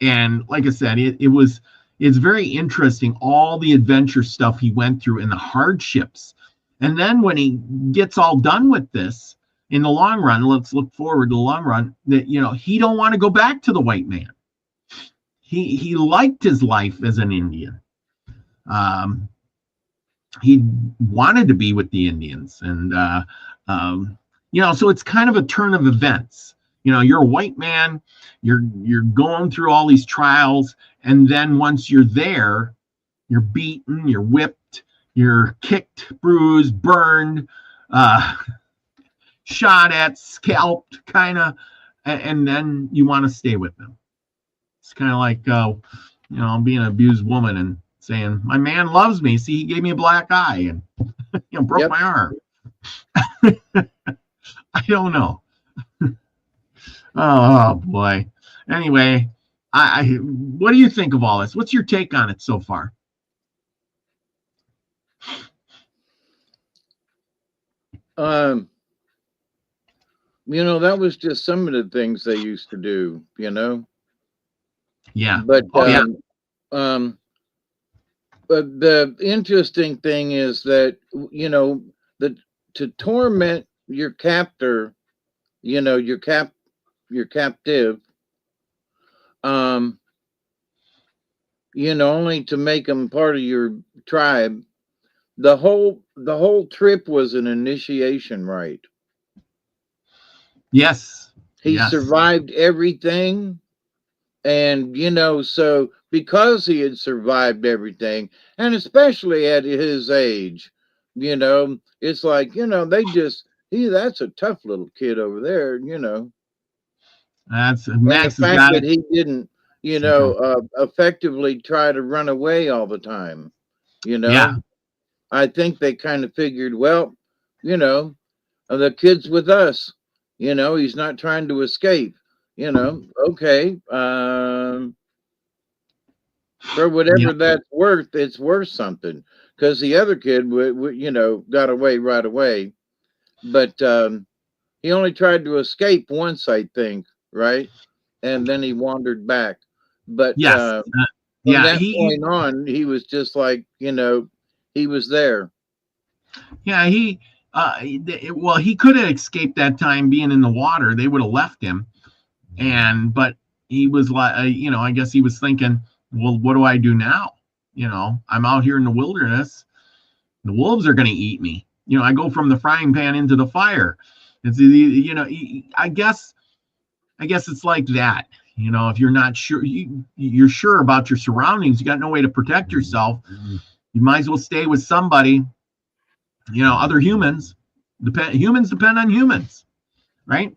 And like I said, it's very interesting, all the adventure stuff he went through and the hardships. And then when he gets all done with this, in the long run, let's look forward to the long run, that he don't want to go back to the white man. He liked his life as an Indian. He wanted to be with the Indians, and so it's kind of a turn of events. You're a white man, you're going through all these trials, and then once you're there, you're beaten, you're whipped, you're kicked, bruised, burned, shot at, scalped, kind of, and then you want to stay with them. It's kind of like, being an abused woman and saying, my man loves me. See, he gave me a black eye and broke my arm. I don't know. Oh, boy. Anyway, what do you think of all this? What's your take on it so far? That was just some of the things they used to do, Yeah. But but the interesting thing is that to torment your captor, your captive, only to make them part of your tribe. The whole trip was an initiation rite. Yes. He survived everything. And, so because he had survived everything, and especially at his age, it's like, that's a tough little kid over there, That's Max. The fact that he effectively try to run away all the time. Yeah. I think they kind of figured, well, the kid's with us. He's not trying to escape. Okay. For Yeah. whatever that's worth, it's worth something. Because the other kid, got away right away. But he only tried to escape once, I think, right? And then he wandered back. But Yes. from Yeah. that point on, he was just like, he was there. Yeah. Well, he could have escaped that time being in the water. They would have left him. But he was like, I guess he was thinking, well, what do I do now? I'm out here in the wilderness. The wolves are going to eat me. I go from the frying pan into the fire. It's, I guess it's like that. If you're not sure, you're sure about your surroundings, you got no way to protect yourself. You might as well stay with somebody. Other humans. Humans depend on humans, right?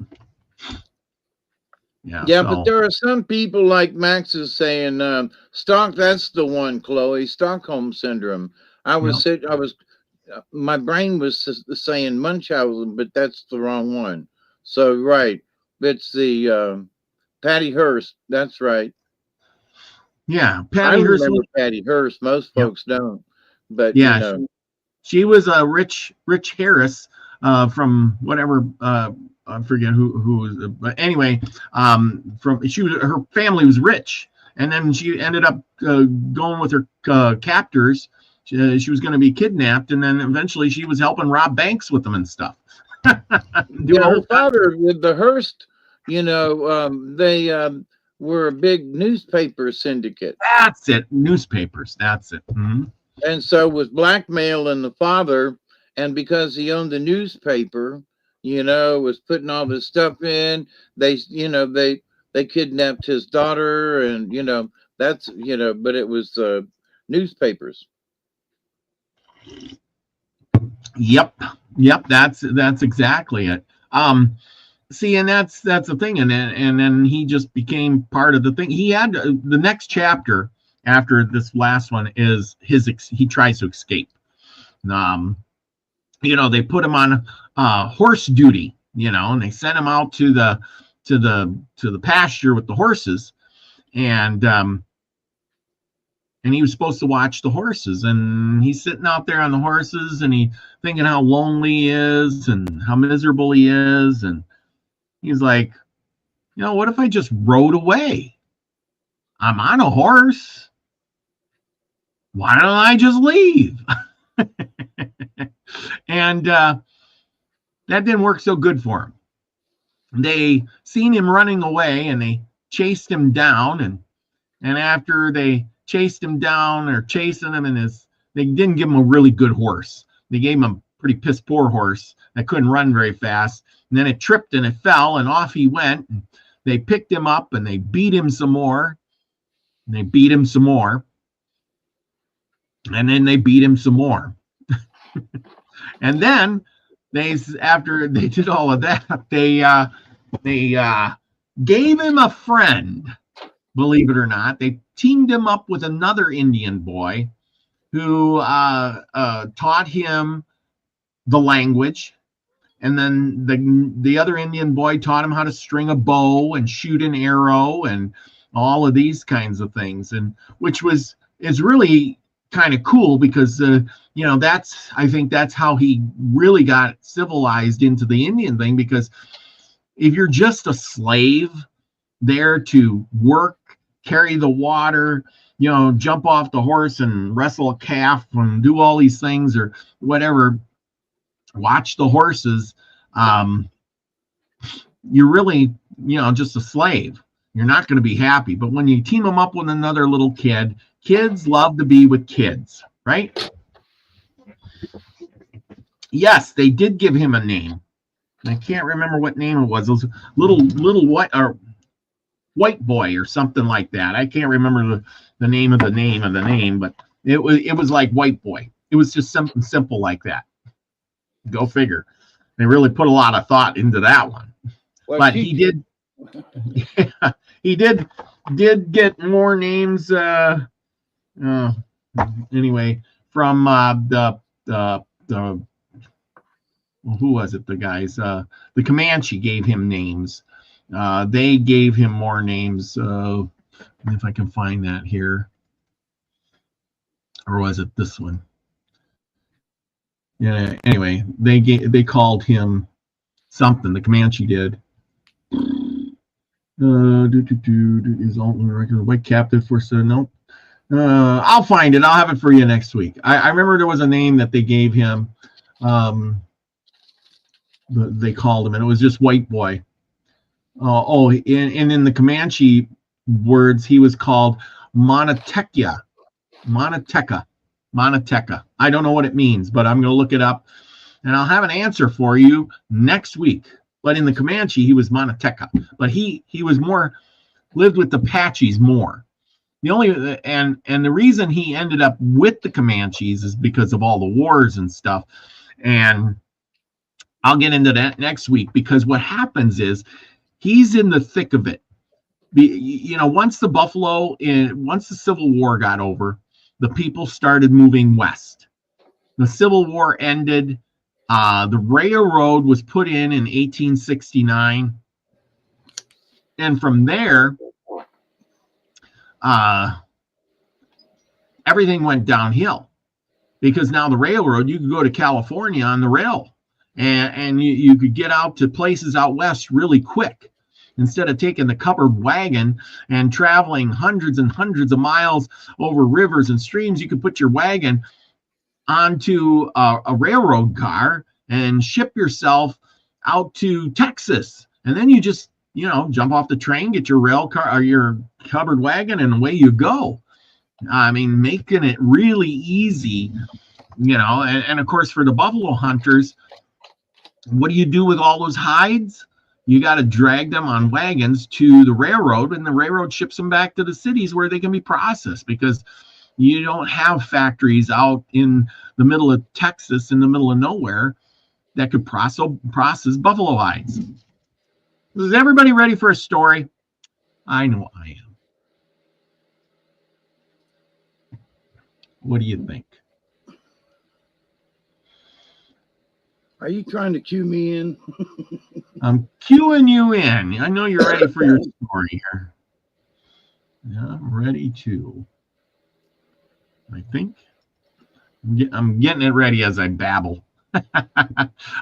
Yeah, but there are some people like Max is saying, that's the one, Chloe, Stockholm syndrome. My brain was saying Munchausen, but that's the wrong one. So, right. It's the Patty Hearst. That's right. Yeah, Patty Hearst. I remember Patty Hearst. Most folks don't. But, yeah, she was a Rich Harris from whatever, I forget who was, but anyway, her family was rich, and then she ended up going with her captors. She was going to be kidnapped, and then eventually she was helping rob banks with them and stuff. Her father with the Hearst, they were a big newspaper syndicate. That's it, newspapers. That's it. Mm-hmm. And so was blackmailing the father, and because he owned the newspaper, was putting all this stuff in. They kidnapped his daughter, and that's but it was newspapers. Yep. That's exactly it. See, and that's the thing, and then he just became part of the thing. He had the next chapter after this last one is he tries to escape. They put him on horse duty, and they sent him out to the pasture with the horses, and he was supposed to watch the horses, and he's sitting out there on the horses, and he thinking how lonely he is and how miserable he is, and he's like, what if I just rode away? I'm on a horse. Why don't I just leave? And that didn't work so good for him. They seen him running away, and they chased him down, and after they chased him down, or chasing him, they didn't give him a really good horse. They gave him a pretty piss poor horse that couldn't run very fast, and then it tripped and it fell, and off he went. And they picked him up, and they beat him some more, and they beat him some more, and then they beat him some more. And then after they did all of that, they gave him a friend. Believe it or not, they teamed him up with another Indian boy who taught him the language, and then the other Indian boy taught him how to string a bow and shoot an arrow and all of these kinds of things, and which is really kind of cool, because I think that's how he really got civilized into the Indian thing. Because if you're just a slave there to work, carry the water, jump off the horse and wrestle a calf and do all these things, or whatever, watch the horses, you're really just a slave. You're not going to be happy. But when you team them up with another little kid, kids love to be with kids, right? Yes, they did give him a name. I can't remember what name it was. It was little white boy or something like that. I can't remember the name of the name, but it was like white boy. It was just something simple like that. Go figure. They really put a lot of thought into that one. Well, but he did did get more names. Anyway, from the well, who was it? The guys, the Comanche gave him names. They gave him more names. If I can find that here, or was it this one? Yeah. Anyway, they called him something. The Comanche did. Is only regular white captive for so no. I'll find it. I'll have it for you next week. I remember there was a name that they gave him. They called him, and it was just White Boy. And in the Comanche words, he was called Monoteca. Monoteca. I don't know what it means, but I'm going to look it up, and I'll have an answer for you next week. But in the Comanche, he was Monoteca. But he was more, lived with the Apaches more. And the reason he ended up with the Comanches is because of all the wars and stuff. And I'll get into that next week, because what happens is he's in the thick of it. Once the Civil War got over, the people started moving west. The Civil War ended. The railroad was put in 1869. And from there, everything went downhill, because now the railroad, you could go to California on the rail, and you could get out to places out west really quick. Instead of taking the covered wagon and traveling hundreds and hundreds of miles over rivers and streams, you could put your wagon onto a railroad car and ship yourself out to Texas. And then you just, jump off the train, get your rail car or your covered wagon, and away you go. I mean, making it really easy, and of course, for the buffalo hunters, what do you do with all those hides? You got to drag them on wagons to the railroad, and the railroad ships them back to the cities where they can be processed, because you don't have factories out in the middle of Texas, in the middle of nowhere, that could process buffalo hides. Is everybody ready for a story? I know I am. What do you think? Are you trying to cue me in? I'm cueing you in. I know you're ready for your story here. Yeah, I'm ready too. I think I'm getting it ready as I babble.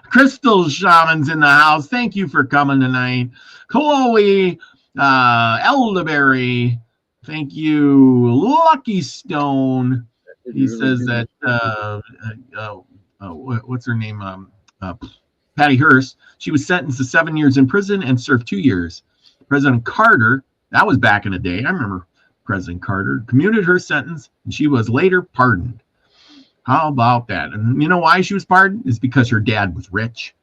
Crystal Shaman's in the house. Thank you for coming tonight. Chloe, Elderberry, thank you. Lucky Stone. He says that what's her name? Patty Hearst. She was sentenced to 7 years in prison and served 2 years. President Carter, that was back in the day. I remember President Carter commuted her sentence, and she was later pardoned. How about that? And you know why she was pardoned? It's because her dad was rich.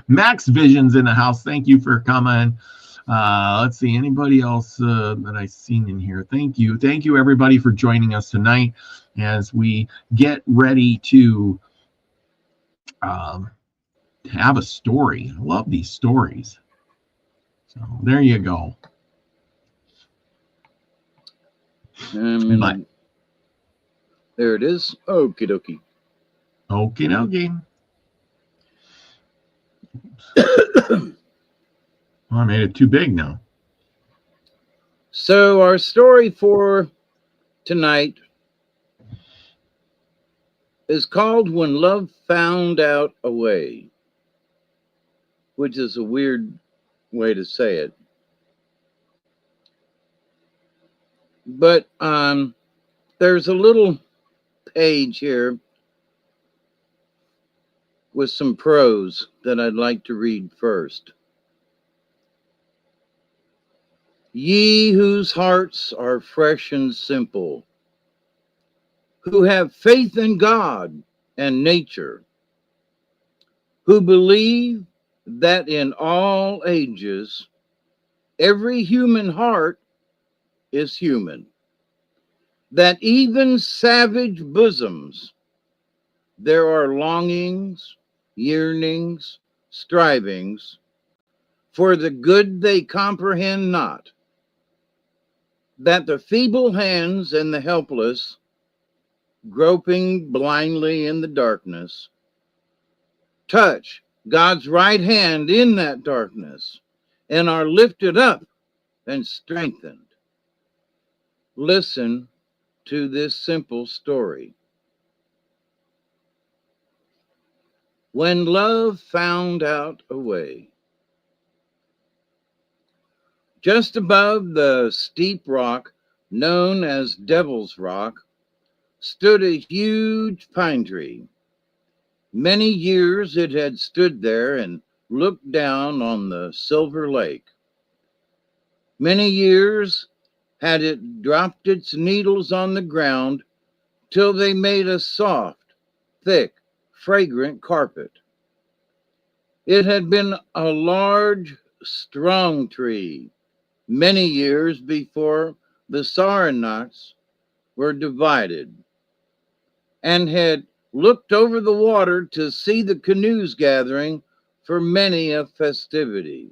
Max Vision's in the house. Thank you for coming. Let's see, anybody else that I've seen in here? Thank you. Thank you, everybody, for joining us tonight as we get ready to have a story. I love these stories. So there you go. There it is. Okie dokie. Okie dokie. I made it too big now. So our story for tonight is called When Love Found Out a Way, which is a weird way to say it. But there's a little page here with some prose that I'd like to read first. Ye whose hearts are fresh and simple, who have faith in God and nature, who believe that in all ages every human heart is human, that even savage bosoms there are longings, yearnings, strivings, for the good they comprehend not, that the feeble hands and the helpless, groping blindly in the darkness, touch God's right hand in that darkness and are lifted up and strengthened. Listen to this simple story. When love found out a way. Just above the steep rock known as Devil's Rock stood a huge pine tree. Many years it had stood there and looked down on the silver lake. Many years had it dropped its needles on the ground till they made a soft, thick, fragrant carpet. It had been a large, strong tree many years before the Saranacs were divided, and had looked over the water to see the canoes gathering for many a festivity.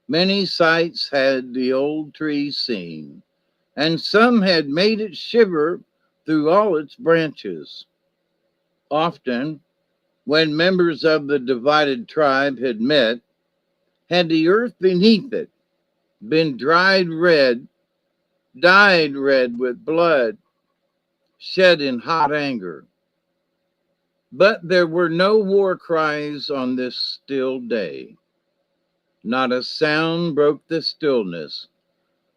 Many sights had the old tree seen, and some had made it shiver through all its branches. Often, when members of the divided tribe had met, had the earth beneath it been dyed red with blood shed in hot anger. But there were no war cries on this still day. Not a sound broke the stillness,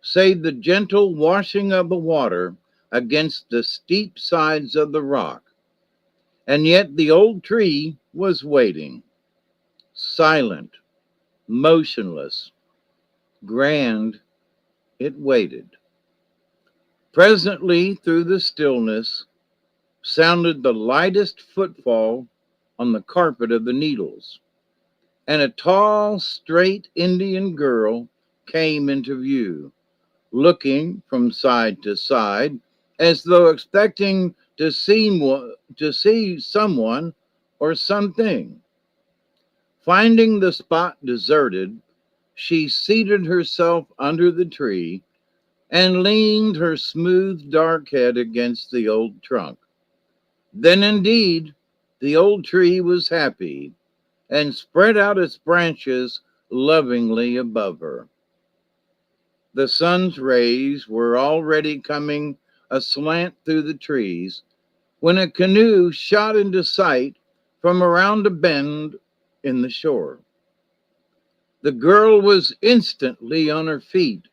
save the gentle washing of the water against the steep sides of the rock. And yet the old tree was waiting, silent, motionless, grand, it waited. Presently, through the stillness, sounded the lightest footfall on the carpet of the needles, and a tall, straight Indian girl came into view, looking from side to side as though expecting to see someone or something. Finding the spot deserted, she seated herself under the tree and leaned her smooth dark head against the old trunk. Then indeed the old tree was happy and spread out its branches lovingly above her. The sun's rays were already coming aslant through the trees when a canoe shot into sight from around a bend in the shore. The girl was instantly on her feet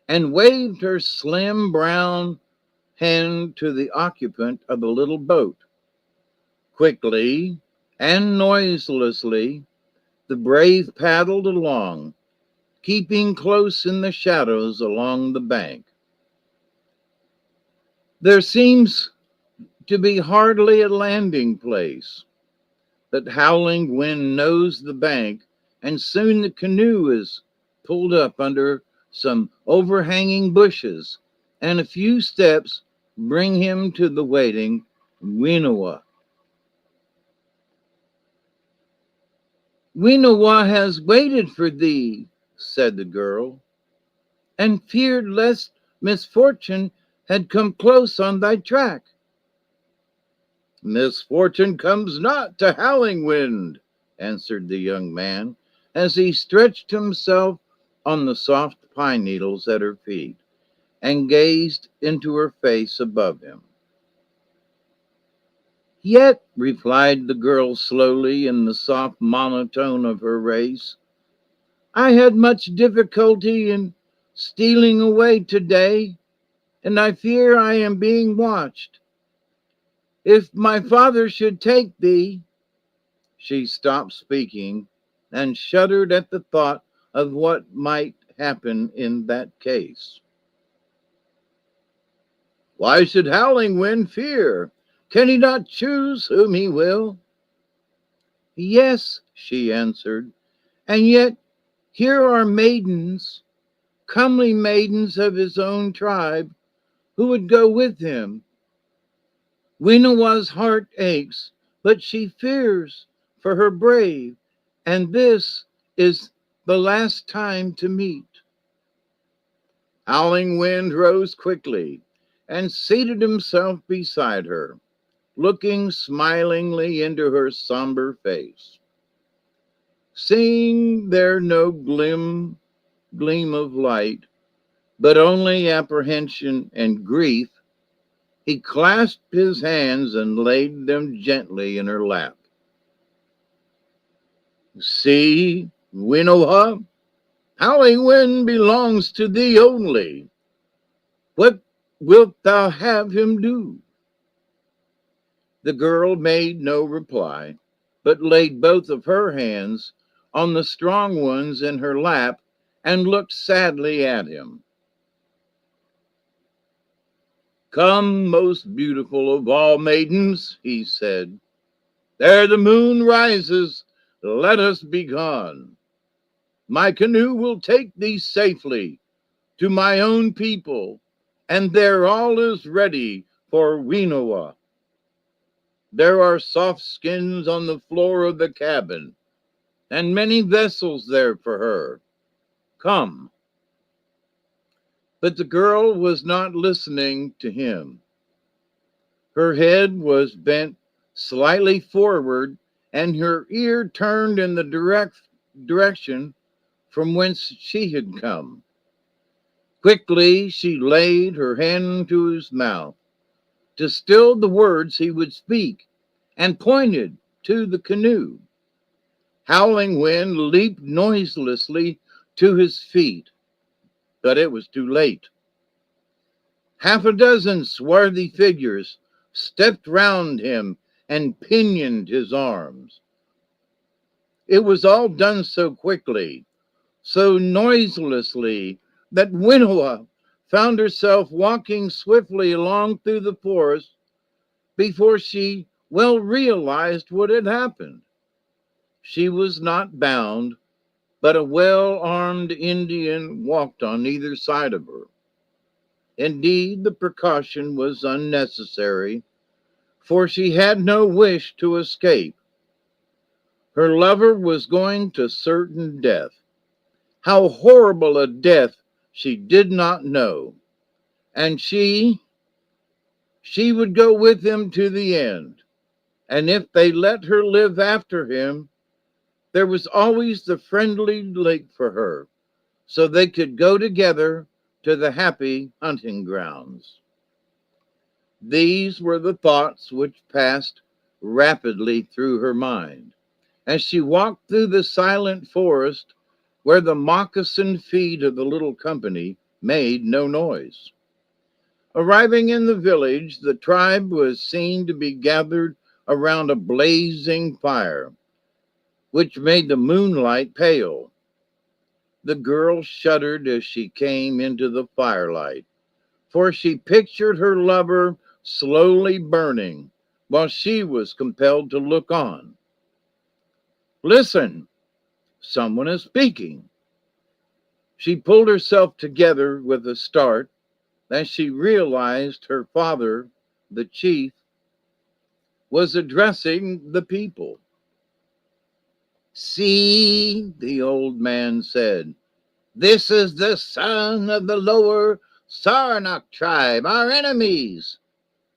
and waved her slim brown hand to the occupant of the little boat. Quickly and noiselessly, the brave paddled along, keeping close in the shadows along the bank. There seems to be hardly a landing place. That howling wind knows the bank, and soon the canoe is pulled up under some overhanging bushes, and a few steps bring him to the waiting Winawa. Winawa has waited for thee, said the girl, and feared lest misfortune had come close on thy track. Misfortune comes not to Howling Wind, answered the young man, as he stretched himself on the soft pine needles at her feet and gazed into her face above him. Yet, replied the girl slowly in the soft monotone of her race, I had much difficulty in stealing away today, and I fear I am being watched. If my father should take thee, she stopped speaking and shuddered at the thought of what might happen in that case. Why should Howling Wind fear? Can he not choose whom he will? Yes, she answered, and yet here are maidens, comely maidens of his own tribe, who would go with him. Winawa's heart aches, but she fears for her brave, and this is the last time to meet. Howling Wind rose quickly and seated himself beside her, looking smilingly into her somber face. Seeing there no gleam of light, but only apprehension and grief, he clasped his hands and laid them gently in her lap. See, Winoha, Howling Wind belongs to thee only. What wilt thou have him do? The girl made no reply, but laid both of her hands on the strong ones in her lap and looked sadly at him. Come, most beautiful of all maidens, he said. There the moon rises. Let us be gone. My canoe will take thee safely to my own people, and there all is ready for Winoa. There are soft skins on the floor of the cabin, and many vessels there for her. Come. But the girl was not listening to him. Her head was bent slightly forward, and her ear turned in the direction from whence she had come. Quickly she laid her hand to his mouth to still the words he would speak, and pointed to the canoe. Howling Wind leaped noiselessly to his feet, but it was too late. Half a dozen swarthy figures stepped round him and pinioned his arms. It was all done so quickly, so noiselessly, that Winoa found herself walking swiftly along through the forest before she well realized what had happened. She was not bound, but a well-armed Indian walked on either side of her. Indeed, the precaution was unnecessary, for she had no wish to escape. Her lover was going to certain death. How horrible a death she did not know. And she would go with him to the end. And if they let her live after him, there was always the friendly lake for her, so they could go together to the happy hunting grounds. These were the thoughts which passed rapidly through her mind as she walked through the silent forest where the moccasined feet of the little company made no noise. Arriving in the village, the tribe was seen to be gathered around a blazing fire, which made the moonlight pale. The girl shuddered as she came into the firelight, for she pictured her lover slowly burning while she was compelled to look on. Listen, someone is speaking. She pulled herself together with a start as she realized her father, the chief, was addressing the people. See, the old man said, this is the son of the lower Sarnak tribe, our enemies,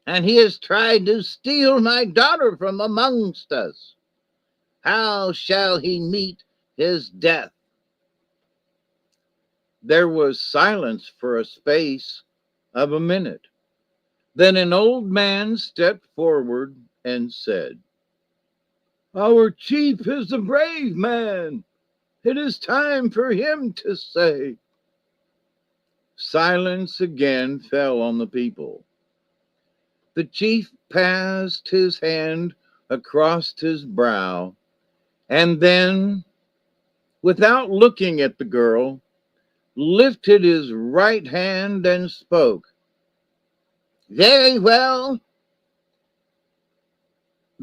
and he has tried to steal my daughter from amongst us. How shall he meet his death? There was silence for a space of a minute. Then an old man stepped forward and said, our chief is a brave man. It is time for him to say. Silence again fell on the people. The chief passed his hand across his brow, and then, without looking at the girl, lifted his right hand and spoke. Very well.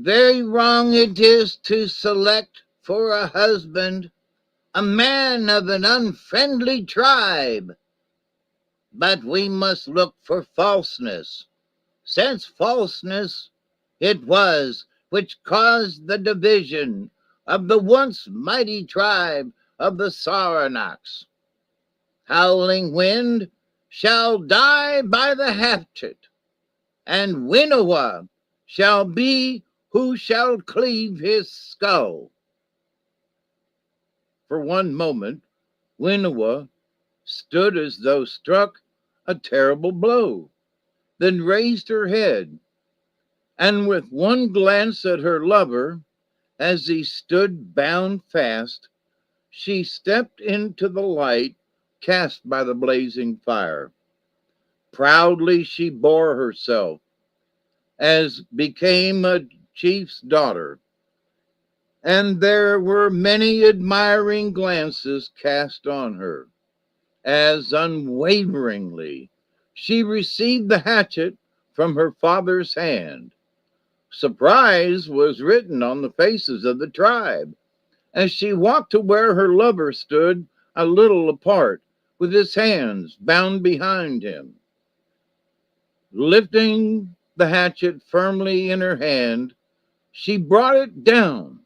Very wrong it is to select for a husband a man of an unfriendly tribe. But we must look for falseness, since falseness it was which caused the division of the once mighty tribe of the Saranacs. Howling Wind shall die by the hatchet, and Winnowa shall be who shall cleave his skull. For one moment, Winnowa stood as though struck a terrible blow, then raised her head, and with one glance at her lover, as he stood bound fast, she stepped into the light cast by the blazing fire. Proudly she bore herself, as became a chief's daughter, and there were many admiring glances cast on her, as unwaveringly she received the hatchet from her father's hand. Surprise was written on the faces of the tribe as she walked to where her lover stood a little apart, with his hands bound behind him. Lifting the hatchet firmly in her hand, she brought it down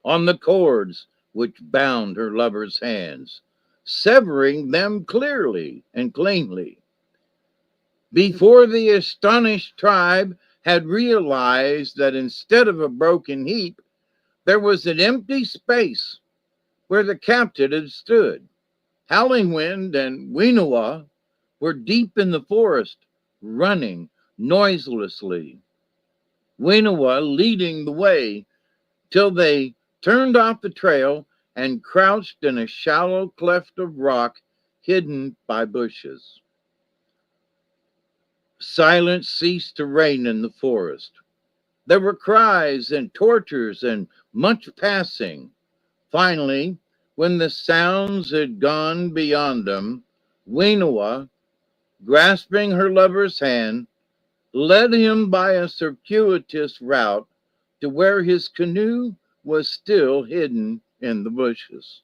on the cords which bound her lover's hands, severing them clearly and cleanly. Before the astonished tribe had realized that instead of a broken heap, there was an empty space where the captive had stood. Howling Wind and Winnowa were deep in the forest, running noiselessly, Winnowa leading the way till they turned off the trail and crouched in a shallow cleft of rock hidden by bushes. Silence ceased to reign in the forest. There were cries and tortures and much passing. Finally, when the sounds had gone beyond them, Winnowa, grasping her lover's hand, led him by a circuitous route to where his canoe was still hidden in the bushes.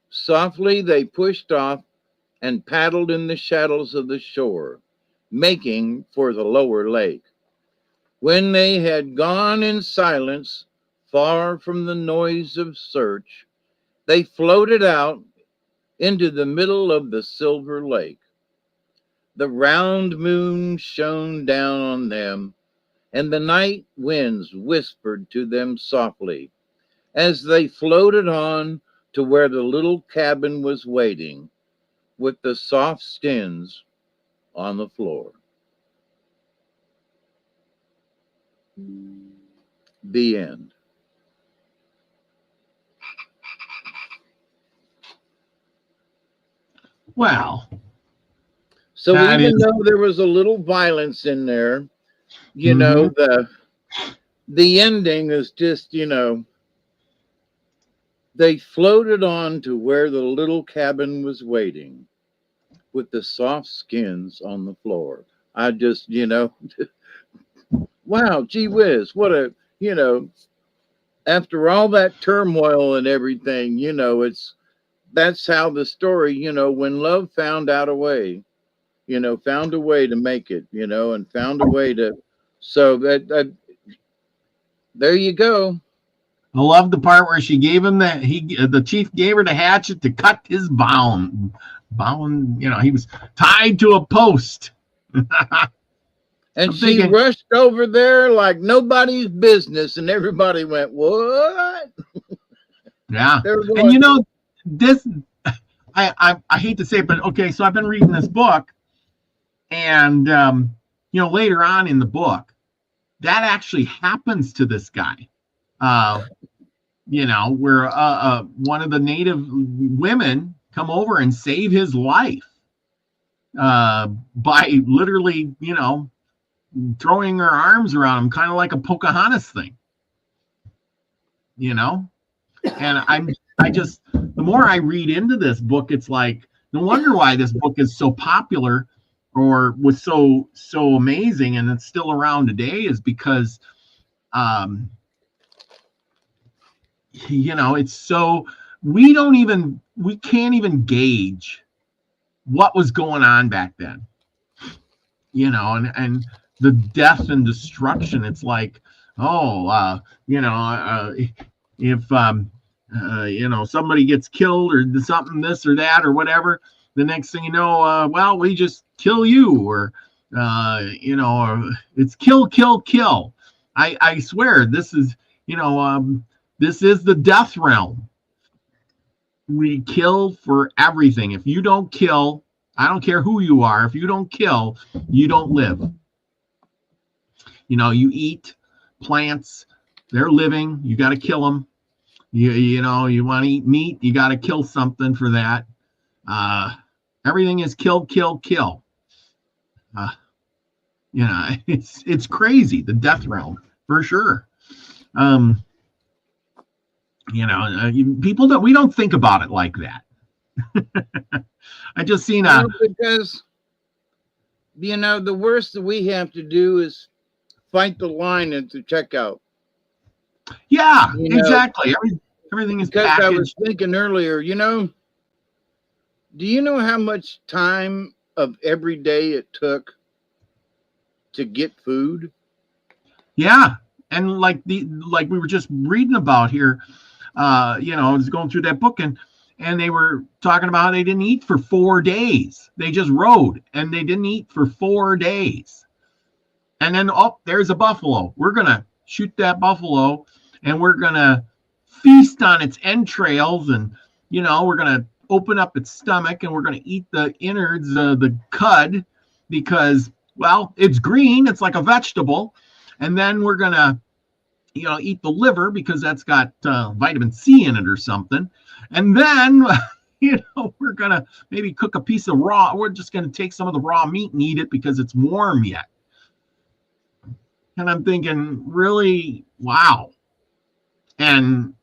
Softly they pushed off and paddled in the shadows of the shore, making for the lower lake. When they had gone in silence, far from the noise of search, they floated out into the middle of the silver lake. The round moon shone down on them, and the night winds whispered to them softly as they floated on to where the little cabin was waiting, with the soft skins on the floor. The end. Wow. So even though there was a little violence in there, you know, the ending is just, you know, they floated on to where the little cabin was waiting with the soft skins on the floor. I just, you know, wow, gee whiz, what a, you know, after all that turmoil and everything, you know, that's how the story, you know, when love found out a way, you know, found a way to make it, you know, and found a way to, so that there you go. I love the part where she gave him the chief gave her the hatchet to cut his bound, you know, he was tied to a post. And she rushed over there like nobody's business, and everybody went, what? Yeah. And you know, this, I hate to say it, but okay, so I've been reading this book, and you know, later on in the book, that actually happens to this guy. You know, where one of the native women come over and save his life by literally, you know, throwing her arms around him, kind of like a Pocahontas thing. You know, and I just, the more I read into this book, it's like, no wonder why this book is so popular or was so amazing, and it's still around today, is because you know, it's so, we can't even gauge what was going on back then, you know, and the death and destruction. It's like, oh, you know, if somebody gets killed or something, this or that or whatever. The next thing you know, well, we just kill you, or or it's kill, kill, kill. I swear this is, this is the death realm. We kill for everything. If you don't kill, I don't care who you are. If you don't kill, you don't live. You eat plants, they're living. You got to kill them. You want to eat meat, you got to kill something for that. Everything is kill, kill, kill. It's crazy, the death realm, for sure. People we don't think about it like that. I just seen because the worst that we have to do is fight the line at the checkout. Yeah, exactly. Everything is because packaged. I was thinking earlier, do you know how much time of every day it took to get food? Yeah, and like we were just reading about here, I was going through that book, and they were talking about how they didn't eat for 4 days. They just rode, and they didn't eat for 4 days. And then, there's a buffalo. We're gonna shoot that buffalo, and we're gonna feast on its entrails, and we're gonna open up its stomach, and we're gonna eat the innards, the cud, because, well, it's green, it's like a vegetable. And then we're gonna eat the liver, because that's got vitamin C in it or something. And then we're gonna maybe cook a piece of raw. We're just gonna take some of the raw meat and eat it because it's warm yet. And I'm thinking, really, wow. And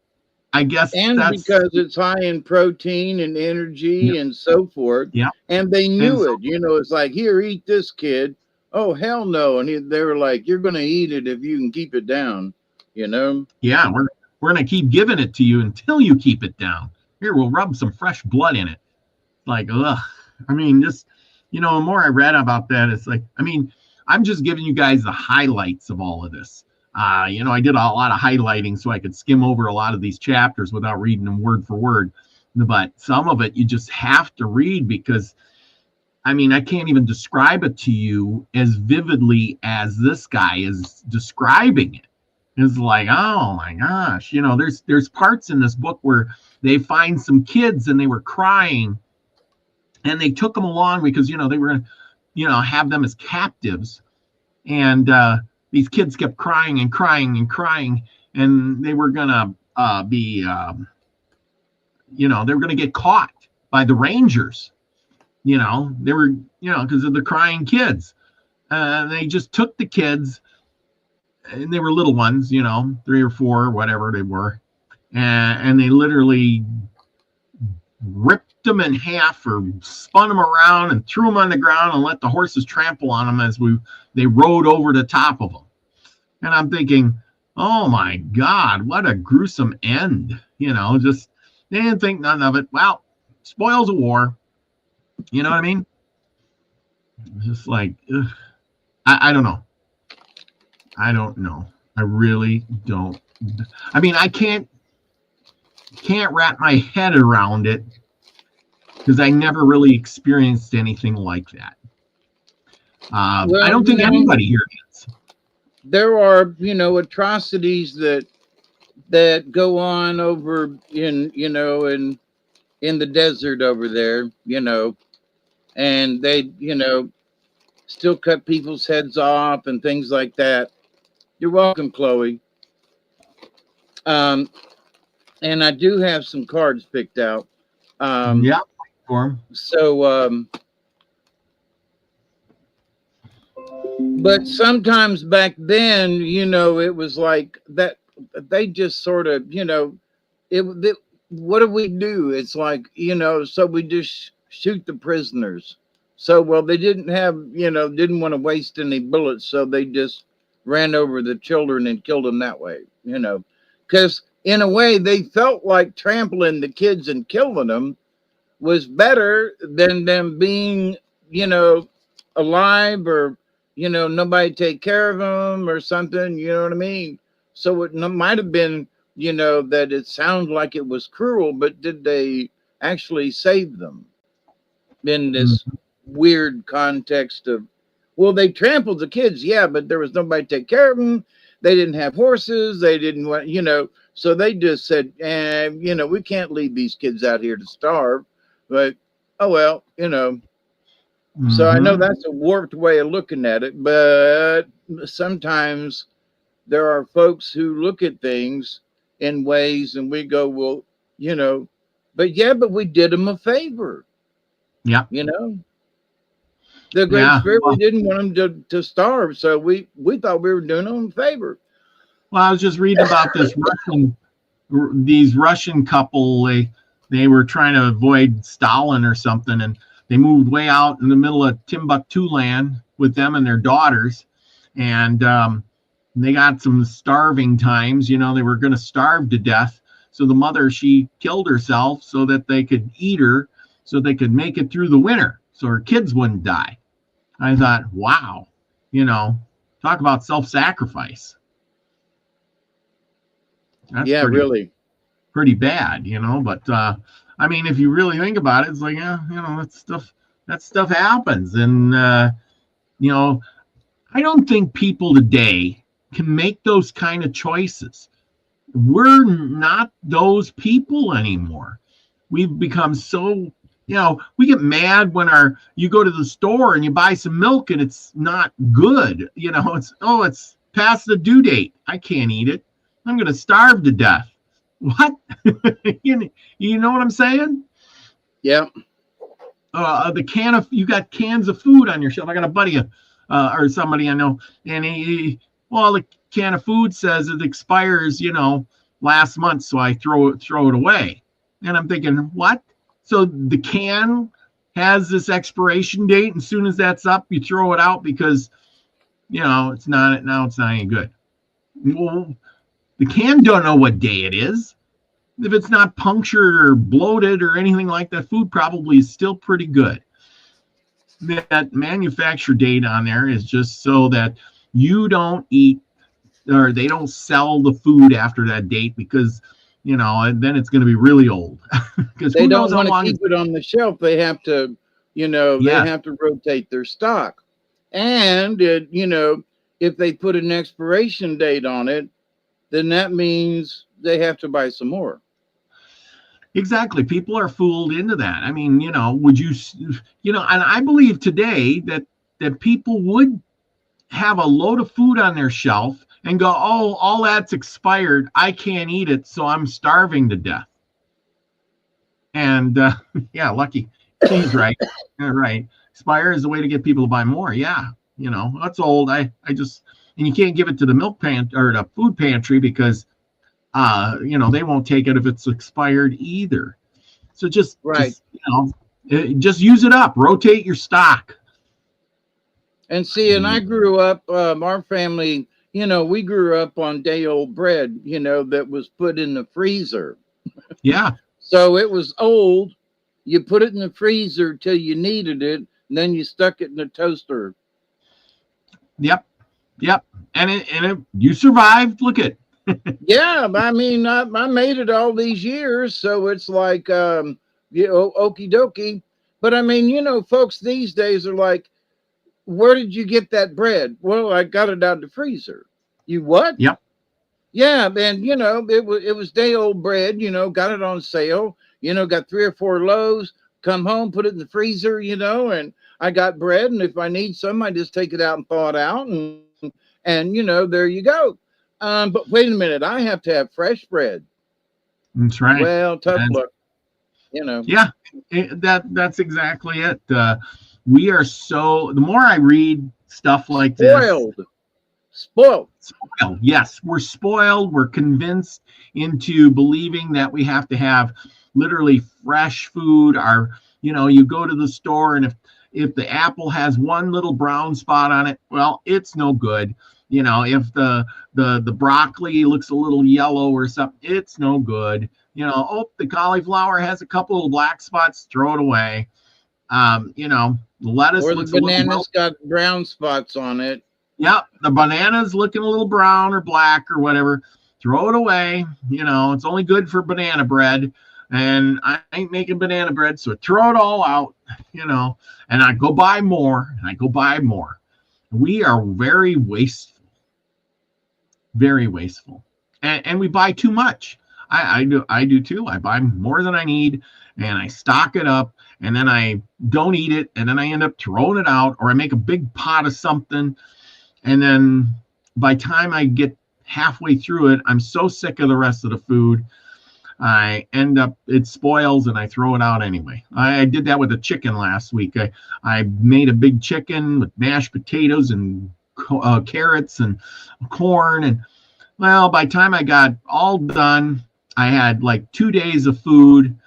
I guess because it's high in protein and energy and so forth. Yeah. And they knew it. It's like, here, eat this, kid. Oh, hell no. And they were like, you're going to eat it if you can keep it down, Yeah, we're going to keep giving it to you until you keep it down. Here, we'll rub some fresh blood in it. Like, ugh. I mean, just, the more I read about that, it's like, I'm just giving you guys the highlights of all of this. I did a lot of highlighting so I could skim over a lot of these chapters without reading them word for word. But some of it you just have to read, because, I can't even describe it to you as vividly as this guy is describing it. It's like, oh my gosh, there's parts in this book where they find some kids and they were crying, and they took them along because, they were going to, have them as captives. And these kids kept crying and crying and crying, and they were going to they were going to get caught by the Rangers. They were, because of the crying kids. They just took the kids, and they were little ones, 3 or 4, whatever they were. And they literally ripped them in half, or spun them around and threw them on the ground and let the horses trample on them as they rode over the top of them. And I'm thinking, oh my God, what a gruesome end. Just, they didn't think none of it. Well, spoils of war. You know what I mean? Just like, I don't know. I don't know. I really don't. I can't wrap my head around it, because I never really experienced anything like that. I don't think anybody here gets. There are, atrocities that go on over in the desert over there, and they, still cut people's heads off and things like that. You're welcome, Chloe. And I do have some cards picked out. Yeah. So, but sometimes back then, it was like that. They just sort of, what do we do? It's like, so we just shoot the prisoners. So, well, they didn't want to waste any bullets. So they just ran over the children and killed them that way, because in a way they felt like trampling the kids and killing them was better than them being, alive, or, nobody take care of them or something, you know what I mean? So it might have been that it sounds like it was cruel, but did they actually save them in this weird context of, well, they trampled the kids, yeah, but there was nobody to take care of them. They didn't have horses. They didn't want, so they just said, we can't leave these kids out here to starve. But, oh, well, So I know that's a warped way of looking at it, but sometimes there are folks who look at things in ways and we go, well, but we did them a favor. Yeah. The Great Spirit, we didn't want them to starve, so we thought we were doing them a favor. Well, I was just reading about these Russian couple. They were trying to avoid Stalin or something, and they moved way out in the middle of Timbuktu land with them and their daughters, and they got some starving times. They were going to starve to death. So the mother, she killed herself so that they could eat her, so they could make it through the winter, so her kids wouldn't die. I thought, wow, talk about self-sacrifice. That's pretty bad, but I mean, if you really think about it, it's like, that stuff happens. And I don't think people today can make those kind of choices. We're not those people anymore. We've become so, we get mad when you go to the store and you buy some milk and it's not good. It's past the due date. I can't eat it. I'm going to starve to death. What? You know what I'm saying? Yeah. You got cans of food on your shelf. I got a buddy or somebody I know, and the can of food says it expires, last month, so I throw it away. And I'm thinking, what? So the can has this expiration date, and as soon as that's up, you throw it out because, it's not any good. Well, the can don't know what day it is. If it's not punctured or bloated or anything like that, food probably is still pretty good. That manufacture date on there is just so that you don't eat, or they don't sell the food after that date, because and then it's going to be really old. Because they don't want to keep it on the shelf. They have to, they have to rotate their stock. And if they put an expiration date on it, then that means they have to buy some more. Exactly. People are fooled into that. I mean, would you, and I believe today that people would have a load of food on their shelf and go, oh, all that's expired. I can't eat it, so I'm starving to death. And lucky. He's right. Right. Expire is the way to get people to buy more. Yeah. That's old. And you can't give it to the milk pantry or the food pantry because they won't take it if it's expired either. So just use it up, rotate your stock. And see, and I grew up, our family, we grew up on day old bread, that was put in the freezer. Yeah. So it was old. You put it in the freezer till you needed it, and then you stuck it in the toaster. Yep. And you survived. Look at. Yeah, I mean, I made it all these years, so it's like, okie dokie. But I mean, folks these days are like, where did you get that bread? Well, I got it out of the freezer. You what? Yep. Yeah, and it was day old bread. Got it on sale. Got 3 or 4 loaves. Come home, put it in the freezer. And I got bread, and if I need some, I just take it out and thaw it out, and there you go. But wait a minute, I have to have fresh bread. That's right. Well, tough luck. Yeah, that's exactly it. We are the more I read stuff like spoiled. this. Spoiled. Yes, we're spoiled. We're convinced into believing that we have to have literally fresh food. You go to the store, and if the apple has one little brown spot on it, well, it's no good. If the broccoli looks a little yellow or something, it's no good. The cauliflower has a couple of black spots, throw it away. The lettuce or the banana's got brown spots on it. Yep, the banana's looking a little brown or black or whatever. throw it away. You know, it's only good for banana bread. And I ain't making banana bread, so throw it all out, you know. And I go buy more, and I go buy more. We are very wasteful, very wasteful. And we buy too much. I do too. I buy more than I need, and I stock it up, and then I don't eat it, and then I end up throwing it out, or I make a big pot of something, and then by the time I get halfway through it, I'm so sick of the rest of the food, I end up, it spoils, and I throw it out anyway. I did that with a chicken last week. I made a big chicken with mashed potatoes and carrots and corn, and well, by the time I got all done, I had like 2 days of food,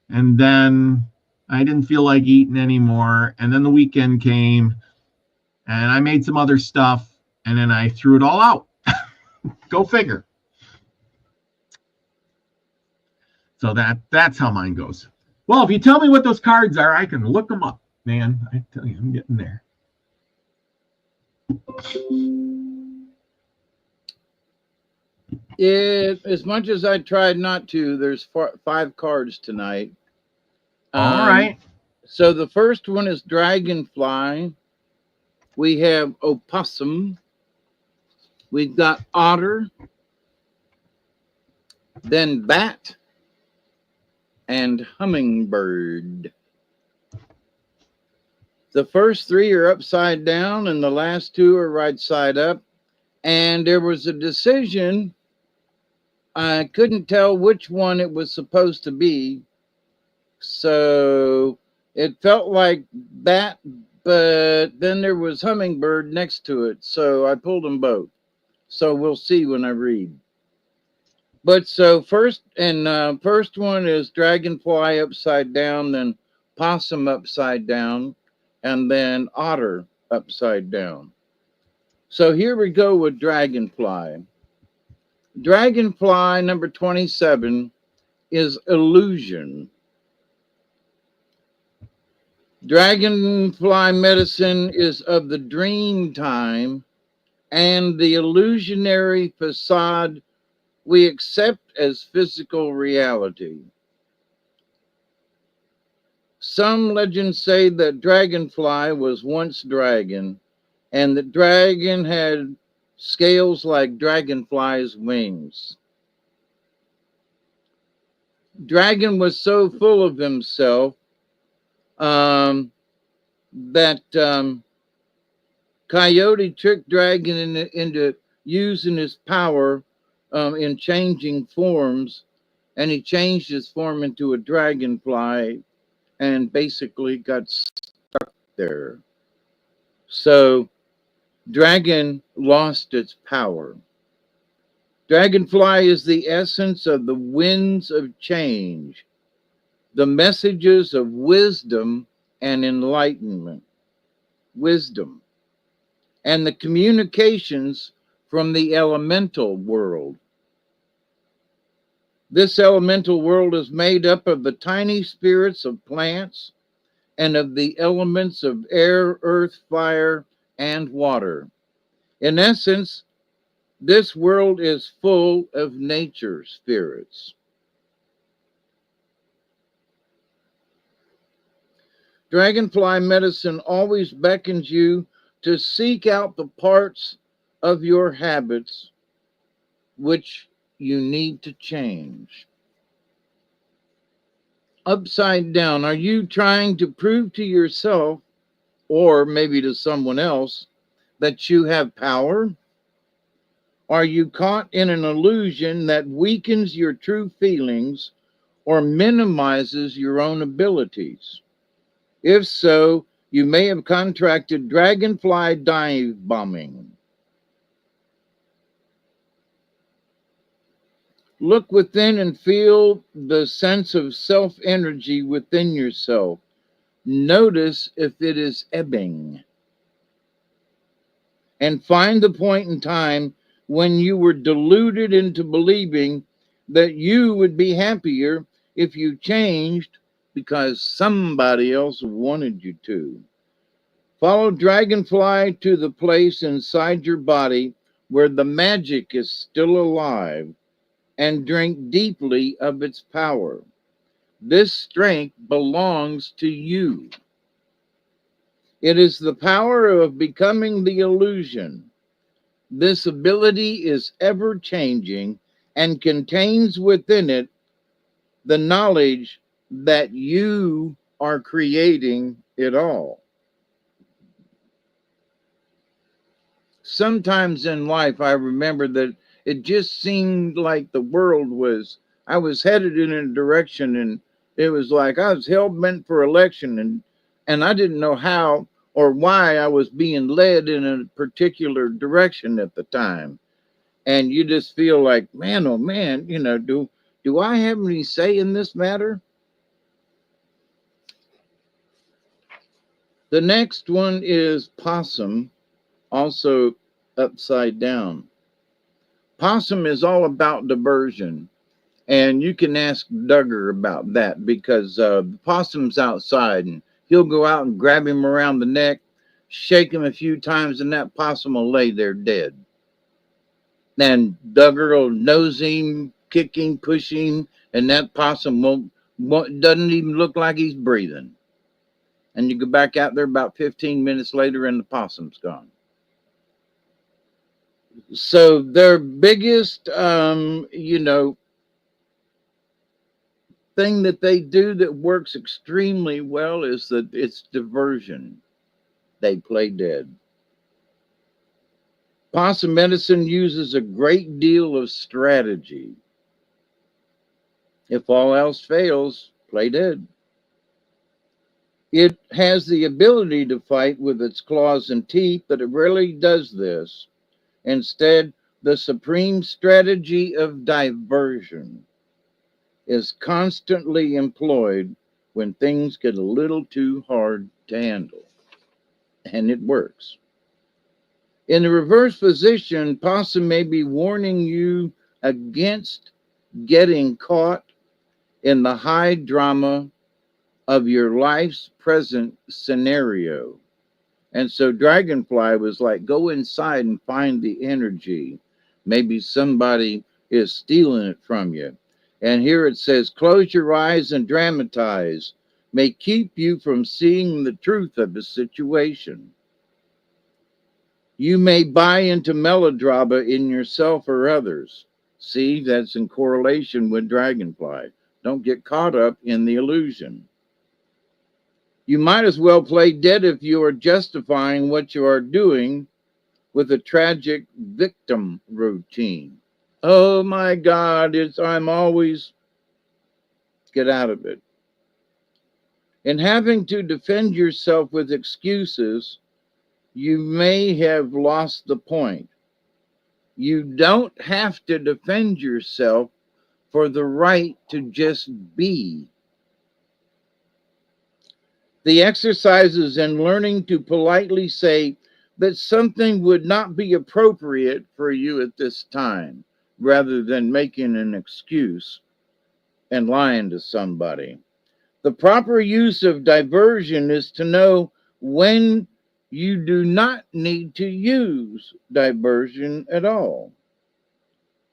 and then I didn't feel like eating anymore. And then the weekend came, and I made some other stuff, and then I threw it all out. Go figure. So that's how mine goes. Well, if you tell me what those cards are, I can look them up, man. I tell you, I'm getting there. As much as I tried not to, there's 5 cards tonight. All right. So the first one is Dragonfly. We have Opossum. We've got Otter. Then Bat. And Hummingbird. The first 3 are upside down, and the last 2 are right side up. And there was a decision. I couldn't tell which one it was supposed to be. So it felt like Bat, but then there was Hummingbird next to it. So I pulled them both. So we'll see when I read. But so first one is Dragonfly upside down, then Possum upside down, and then Otter upside down. So here we go with Dragonfly. Dragonfly number 27 is illusion. Dragonfly medicine is of the dream time and the illusionary facade we accept as physical reality. Some legends say that Dragonfly was once dragon, and that dragon had scales like dragonfly's wings. Dragon was so full of himself that Coyote tricked Dragon into using his power in changing forms, and he changed his form into a dragonfly and basically got stuck there. So Dragon lost its power. Dragonfly is the essence of the winds of change, the messages of wisdom and enlightenment, wisdom, and the communications from the elemental world. This elemental world is made up of the tiny spirits of plants and of the elements of air, earth, fire, and water. In essence, this world is full of nature spirits. Dragonfly medicine always beckons you to seek out the parts of your habits which you need to change. Upside down, are you trying to prove to yourself, or maybe to someone else, that you have power? Are you caught in an illusion that weakens your true feelings or minimizes your own abilities? If so, you may have contracted dragonfly dive bombing. Look within and feel the sense of self-energy within yourself. Notice if it is ebbing. And find the point in time when you were deluded into believing that you would be happier if you changed because somebody else wanted you to. Follow Dragonfly to the place inside your body where the magic is still alive, and drink deeply of its power. This strength belongs to you. It is the power of becoming the illusion. This ability is ever changing and contains within it the knowledge that you are creating it all. Sometimes in life, I remember that it just seemed like the world was, I was headed in a direction, and it was like I was hell bent for election, and I didn't know how or why I was being led in a particular direction at the time. And you just feel like, man, oh man, do I have any say in this matter? The next one is possum, also upside down. Possum is all about diversion. And you can ask Duggar about that, because the possum's outside and he'll go out and grab him around the neck, shake him a few times, and that possum will lay there dead. And Duggar will nose him, kick him, push him, and that possum doesn't even look like he's breathing. And you go back out there about 15 minutes later and the possum's gone. So their biggest, thing that they do that works extremely well is that it's diversion. They play dead. Possum medicine uses a great deal of strategy. If all else fails, play dead. It has the ability to fight with its claws and teeth, but it rarely does this. Instead, the supreme strategy of diversion is constantly employed when things get a little too hard to handle. And it works. In the reverse position, possum may be warning you against getting caught in the high drama of your life's present scenario. And so Dragonfly was like, go inside and find the energy. Maybe somebody is stealing it from you. And here it says, close your eyes and dramatize, may keep you from seeing the truth of the situation. You may buy into melodrama in yourself or others. See, that's in correlation with Dragonfly. Don't get caught up in the illusion. You might as well play dead if you are justifying what you are doing with a tragic victim routine. Oh my God, I'm always, get out of it. In having to defend yourself with excuses, you may have lost the point. You don't have to defend yourself for the right to just be. The exercises in learning to politely say that something would not be appropriate for you at this time, rather than making an excuse and lying to somebody. The proper use of diversion is to know when you do not need to use diversion at all.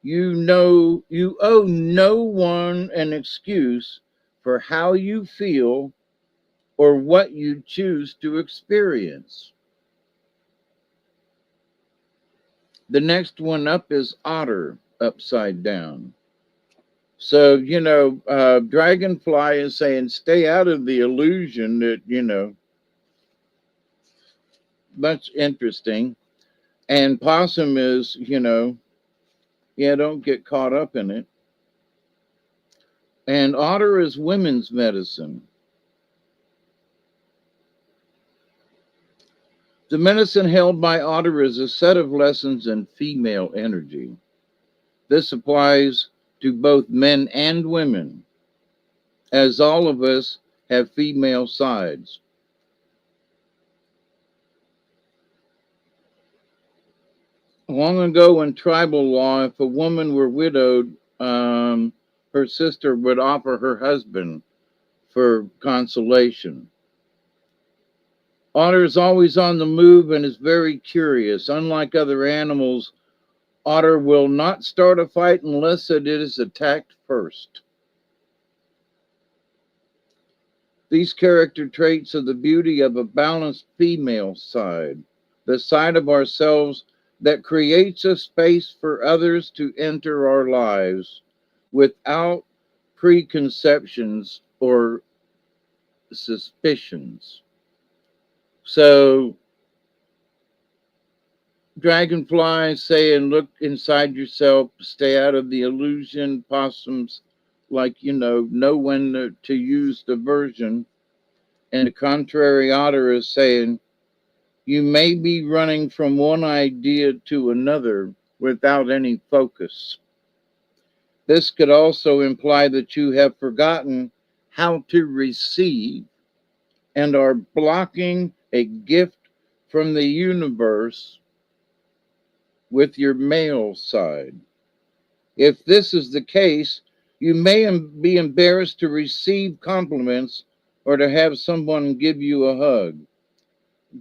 You owe no one an excuse for how you feel or what you choose to experience. The next one up is otter, upside down. So, Dragonfly is saying, stay out of the illusion that, much interesting. And possum is, don't get caught up in it. And otter is women's medicine. The medicine held by otter is a set of lessons in female energy. This applies to both men and women, as all of us have female sides. Long ago in tribal law, if a woman were widowed, her sister would offer her husband for consolation. Otter is always on the move and is very curious. Unlike other animals, Otter will not start a fight unless it is attacked first. These character traits are the beauty of a balanced female side, the side of ourselves that creates a space for others to enter our lives without preconceptions or suspicions. So, Dragonfly saying, look inside yourself, stay out of the illusion. Possums, like, know when to use diversion. And the contrary otter is saying, you may be running from one idea to another without any focus. This could also imply that you have forgotten how to receive and are blocking a gift from the universe with your male side. If this is the case, you may be embarrassed to receive compliments or to have someone give you a hug.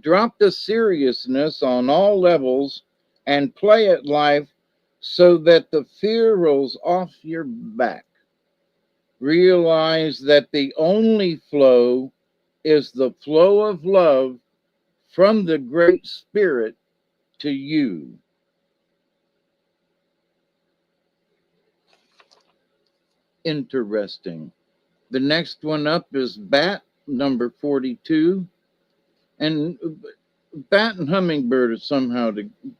Drop the seriousness on all levels and play at life so that the fear rolls off your back. Realize that the only flow is the flow of love from the Great Spirit to you. Interesting. The next one up is Bat, number 42. And Bat and Hummingbird are somehow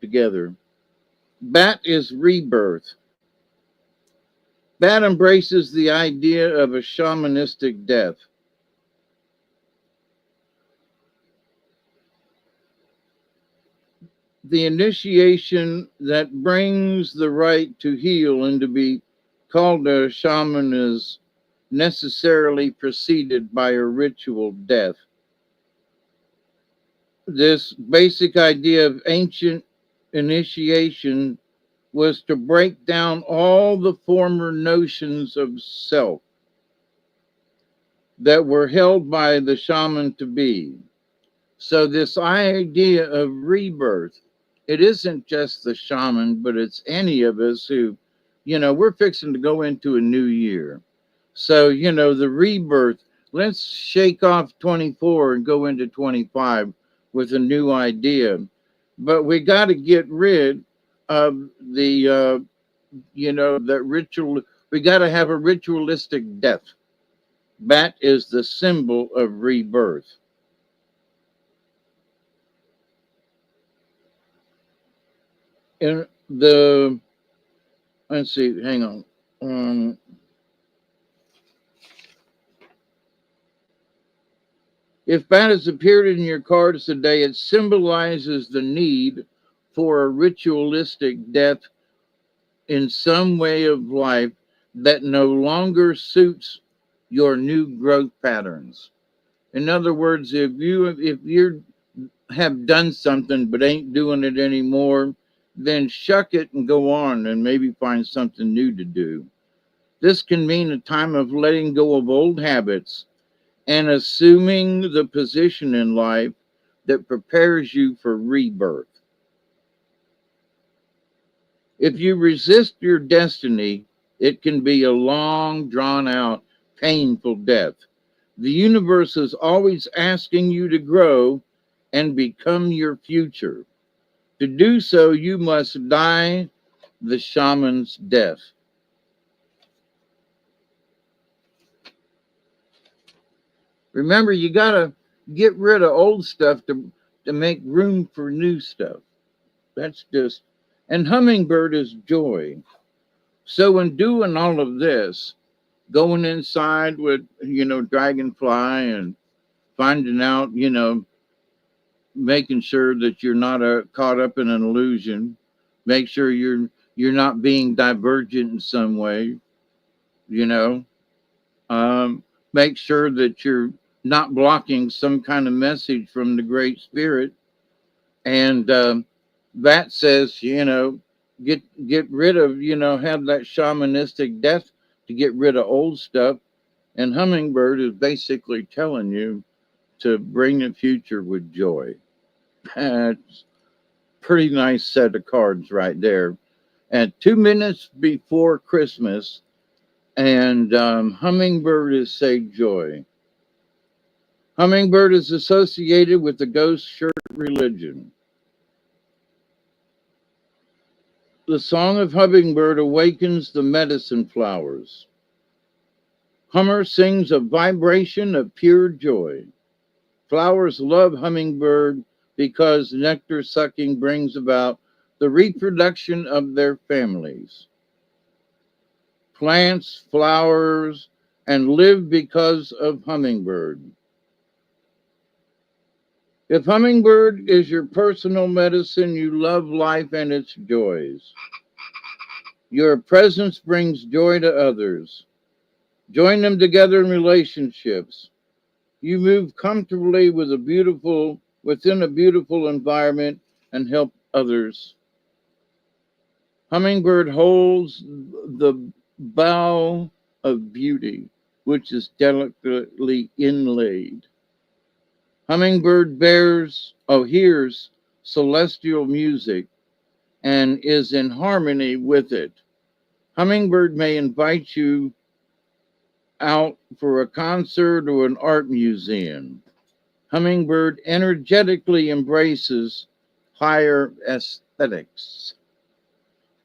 together. Bat is rebirth. Bat embraces the idea of a shamanistic death. The initiation that brings the right to heal and to be called a shaman is necessarily preceded by a ritual death. This basic idea of ancient initiation was to break down all the former notions of self that were held by the shaman to be. So this idea of rebirth, it isn't just the shaman, but it's any of us who, we're fixing to go into a new year. So, the rebirth, let's shake off 24 and go into 25 with a new idea. But we got to get rid of the, that ritual. We got to have a ritualistic death. Bat is the symbol of rebirth. And let's see, hang on. If Bat has appeared in your cards today, it symbolizes the need for a ritualistic death in some way of life that no longer suits your new growth patterns. In other words, if you have done something but ain't doing it anymore, then shuck it and go on and maybe find something new to do. This can mean a time of letting go of old habits and assuming the position in life that prepares you for rebirth. If you resist your destiny, it can be a long, drawn out, painful death. The universe is always asking you to grow and become your future. To do so, you must die the shaman's death. Remember, you got to get rid of old stuff to make room for new stuff. That's just, and hummingbird is joy. So in doing all of this, going inside with, dragonfly and finding out, making sure that you're not caught up in an illusion, make sure you're not being divergent in some way, make sure that you're not blocking some kind of message from the Great Spirit. And that says, get rid of, have that shamanistic death to get rid of old stuff. And hummingbird is basically telling you to bring the future with joy. It's pretty nice set of cards right there. at 2 minutes before Christmas, and hummingbird is say joy. Hummingbird is associated with the ghost shirt religion. The song of hummingbird awakens the medicine flowers. Hummer sings a vibration of pure joy. Flowers love hummingbird because nectar sucking brings about the reproduction of their families. Plants, flowers, and live because of hummingbird. If hummingbird is your personal medicine, you love life and its joys. Your presence brings joy to others. Join them together in relationships. You move comfortably within a beautiful environment and help others. Hummingbird holds the bough of beauty, which is delicately inlaid. Hummingbird hears celestial music and is in harmony with it. Hummingbird may invite you out for a concert or an art museum. Hummingbird energetically embraces higher aesthetics.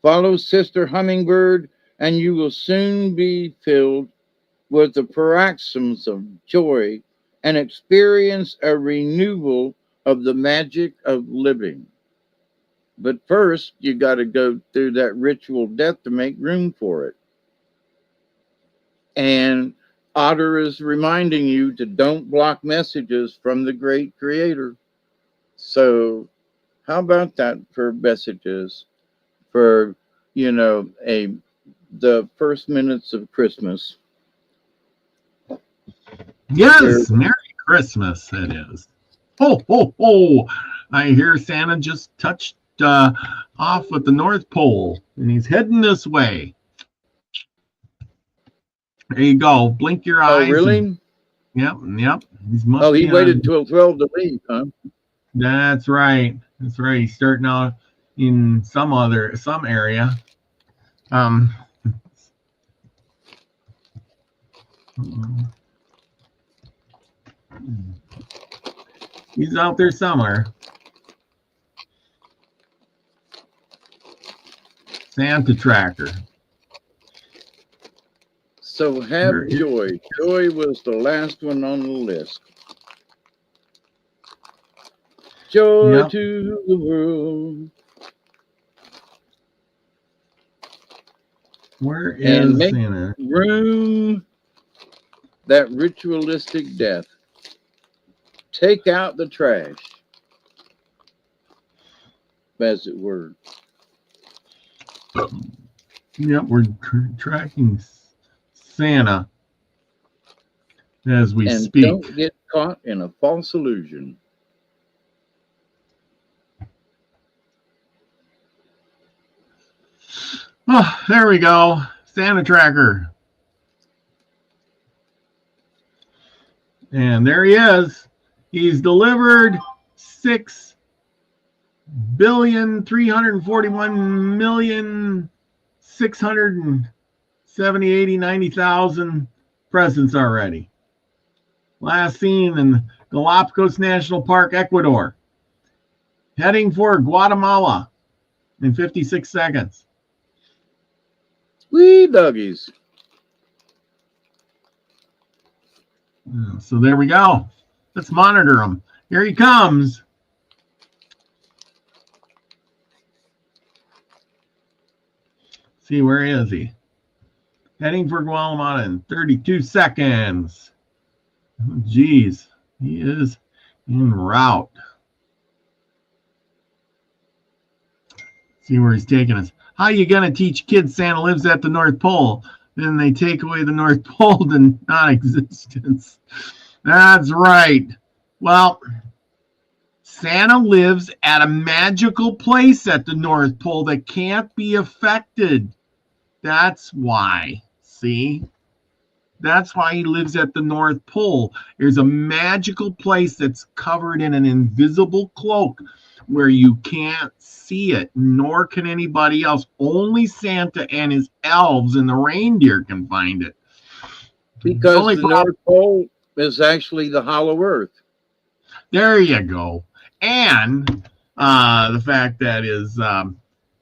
Follow Sister Hummingbird, and you will soon be filled with the paroxysms of joy and experience a renewal of the magic of living. But first, you got to go through that ritual death to make room for it. And Otter is reminding you to don't block messages from the great creator. So how about that for messages for, the first minutes of Christmas? Yes, Merry Christmas, it is. Ho, ho, ho. I hear Santa just touched off at the North Pole, and he's heading this way. There you go. Blink your eyes. Oh, really? Yep. He waited till 12 to leave, huh? That's right. He's starting out in some area. He's out there somewhere. Santa tracker. So have joy. Joy was the last one on the list. Joy to the world. Where is Santa? Room that ritualistic death. Take out the trash, as it were. Yep, we're tracking Santa as we speak. Don't get caught in a false illusion. Oh, there we go. Santa tracker. And there he is. He's delivered 6,341,670,80,90,000 presents already. Last seen in Galapagos National Park, Ecuador. Heading for Guatemala in 56 seconds. Wee doggies. So there we go. Let's monitor him. Here he comes. See, where is he? Heading for Guatemala in 32 seconds. Oh, geez, he is en route. See where he's taking us. How are you going to teach kids Santa lives at the North Pole? Then they take away the North Pole to non-existence. That's right. Well, Santa lives at a magical place at the North Pole that can't be affected. That's why. See? That's why he lives at the North Pole. There's a magical place that's covered in an invisible cloak where you can't see it, nor can anybody else. Only Santa and his elves and the reindeer can find it. Because the North Pole is actually the hollow earth. There you go. And the fact that is,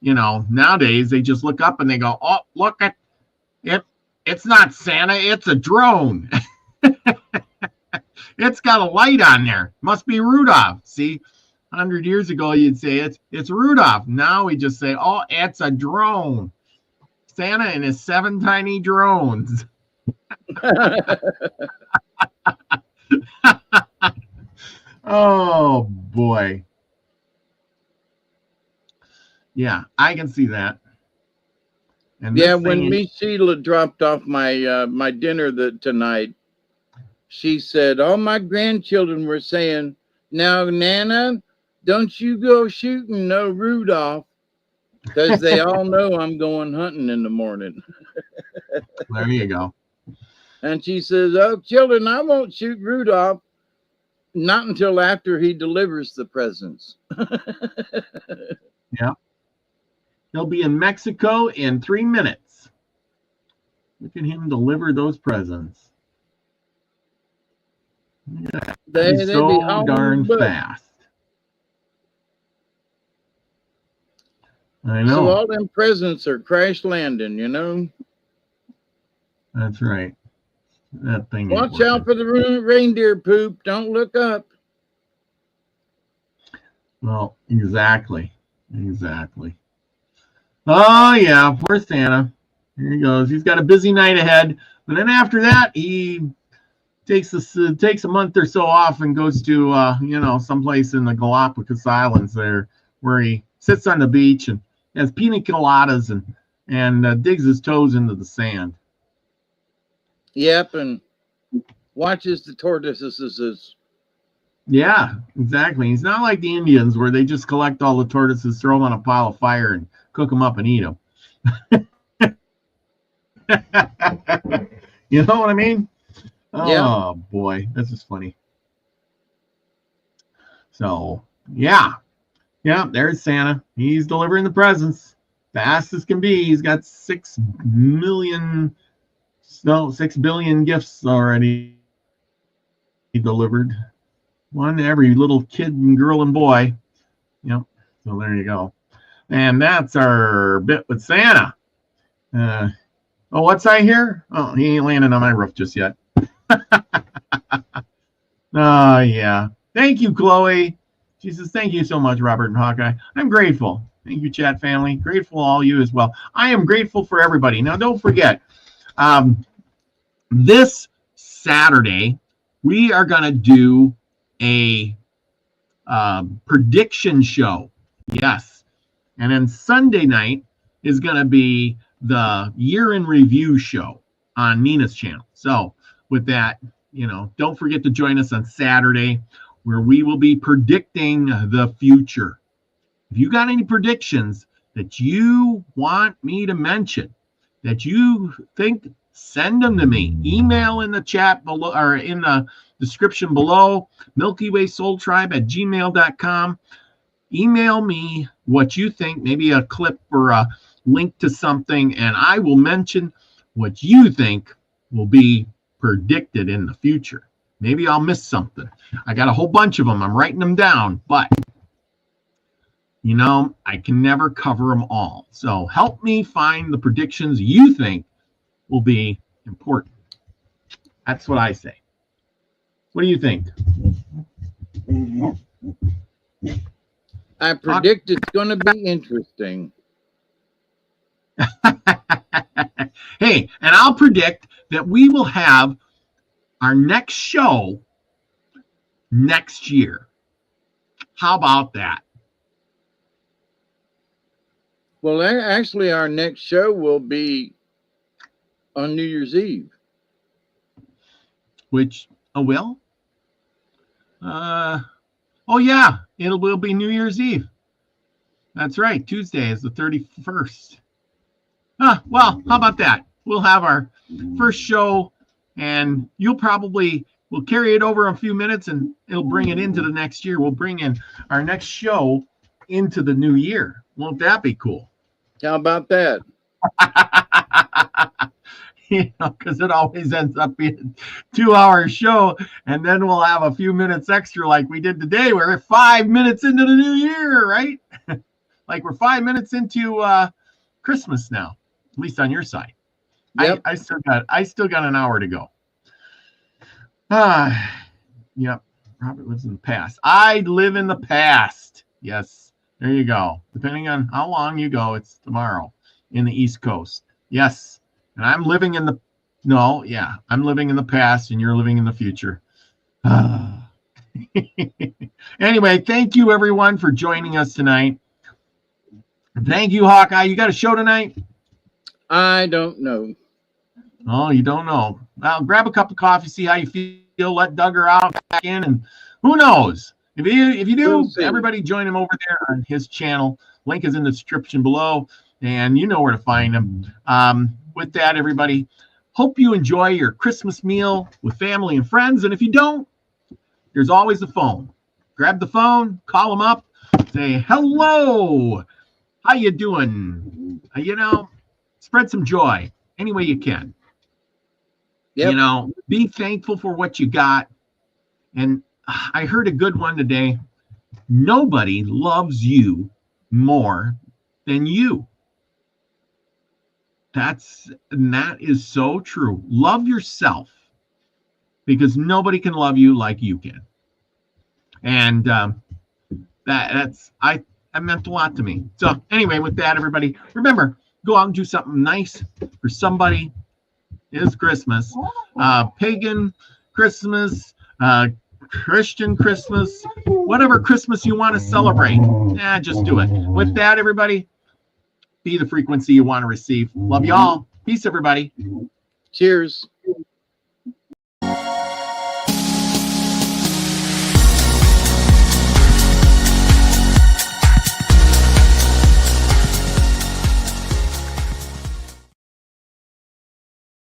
nowadays they just look up and they go, oh, look at it. It's not Santa. It's a drone. It's got a light on there. Must be Rudolph. See, 100 years ago, you'd say it's Rudolph. Now we just say, oh, it's a drone. Santa and his 7 tiny drones. Oh, boy. Yeah, I can see that. And yeah, when Miss Sheila dropped off my dinner tonight, she said, all my grandchildren were saying, now, Nana, don't you go shooting no Rudolph, because they all know I'm going hunting in the morning. There you go. And she says, oh, children, I won't shoot Rudolph, not until after he delivers the presents. Yeah. He'll be in Mexico in 3 minutes. Look at him deliver those presents. Yeah, he's so darn fast. I know. So all them presents are crash landing, you know? That's right. That thing. Watch out for the reindeer poop. Don't look up. Well, exactly. Exactly. Oh, yeah. Poor Santa. Here he goes. He's got a busy night ahead. But then after that, he takes a month or so off and goes to, someplace in the Galapagos Islands there where he sits on the beach and has pina coladas and digs his toes into the sand. Yep, and watches the tortoises. Yeah, exactly. He's not like the Indians where they just collect all the tortoises, throw them on a pile of fire, and cook them up and eat them. You know what I mean? Oh, boy. This is funny. So, yeah. Yeah, there's Santa. He's delivering the presents. Fast as can be. He's got 6 billion gifts already delivered. One to every little kid and girl and boy. Yep. So there you go. And that's our bit with Santa. What's I hear? Oh, he ain't landing on my roof just yet. Oh, yeah. Thank you, Chloe. She says, thank you so much, Robert and Hawkeye. I'm grateful. Thank you, chat family. Grateful to all you as well. I am grateful for everybody. Now, don't forget, this Saturday, we are going to do a prediction show. Yes. And then Sunday night is going to be the year in review show on Nina's channel. So with that, don't forget to join us on Saturday where we will be predicting the future. If you got any predictions that you want me to mention, that you think, send them to me. Email in the chat below or in the description below, milkywaysoultribe@gmail.com. Email me what you think, maybe a clip or a link to something, and I will mention what you think will be predicted in the future. Maybe I'll miss something. I got a whole bunch of them. I'm writing them down, but I can never cover them all. So help me find the predictions you think will be important. That's what I say. What do you think? I predict it's going to be interesting. Hey, and I'll predict that we will have our next show next year. How about that? Well, actually, our next show will be on New Year's Eve. Which, will? Oh, yeah, it will be New Year's Eve. That's right. Tuesday is the 31st. Well, how about that? We'll have our first show, and we'll carry it over a few minutes, and it'll bring it into the next year. We'll bring in our next show into the new year. Won't that be cool? How about that? You know, because it always ends up being a 2-hour show, and then we'll have a few minutes extra like we did today. We're 5 minutes into the new year, right? Like we're 5 minutes into Christmas now, at least on your side. Yep. I still got an hour to go. Yep. Robert lives in the past. I live in the past. Yes. There you go. Depending on how long you go, it's tomorrow in the East Coast. Yes. And I'm living in the I'm living in the past and you're living in the future. Anyway, thank you everyone for joining us tonight. Thank you, Hawkeye. You got a show tonight? I don't know. Oh, you don't know. Well, grab a cup of coffee, see how you feel. Let Duggar out back in, and who knows? If you do, everybody join him over there on his channel. Link is in the description below, and you know where to find him. With that, everybody, hope you enjoy your Christmas meal with family and friends. And if you don't, there's always the phone. Grab the phone, call them up, say hello. How you doing? You know, spread some joy any way you can. Yep. You know, be thankful for what you got. And I heard a good one today. Nobody loves you more than you. That is so true. Love yourself, because nobody can love you like you can. And that meant a lot to me. So anyway, with that, everybody, remember, go out and do something nice for somebody. It is Christmas, pagan Christmas, Christian Christmas, whatever Christmas you want to celebrate. Just do it. With that, everybody, be the frequency you want to receive. Love y'all. Peace, everybody. Cheers.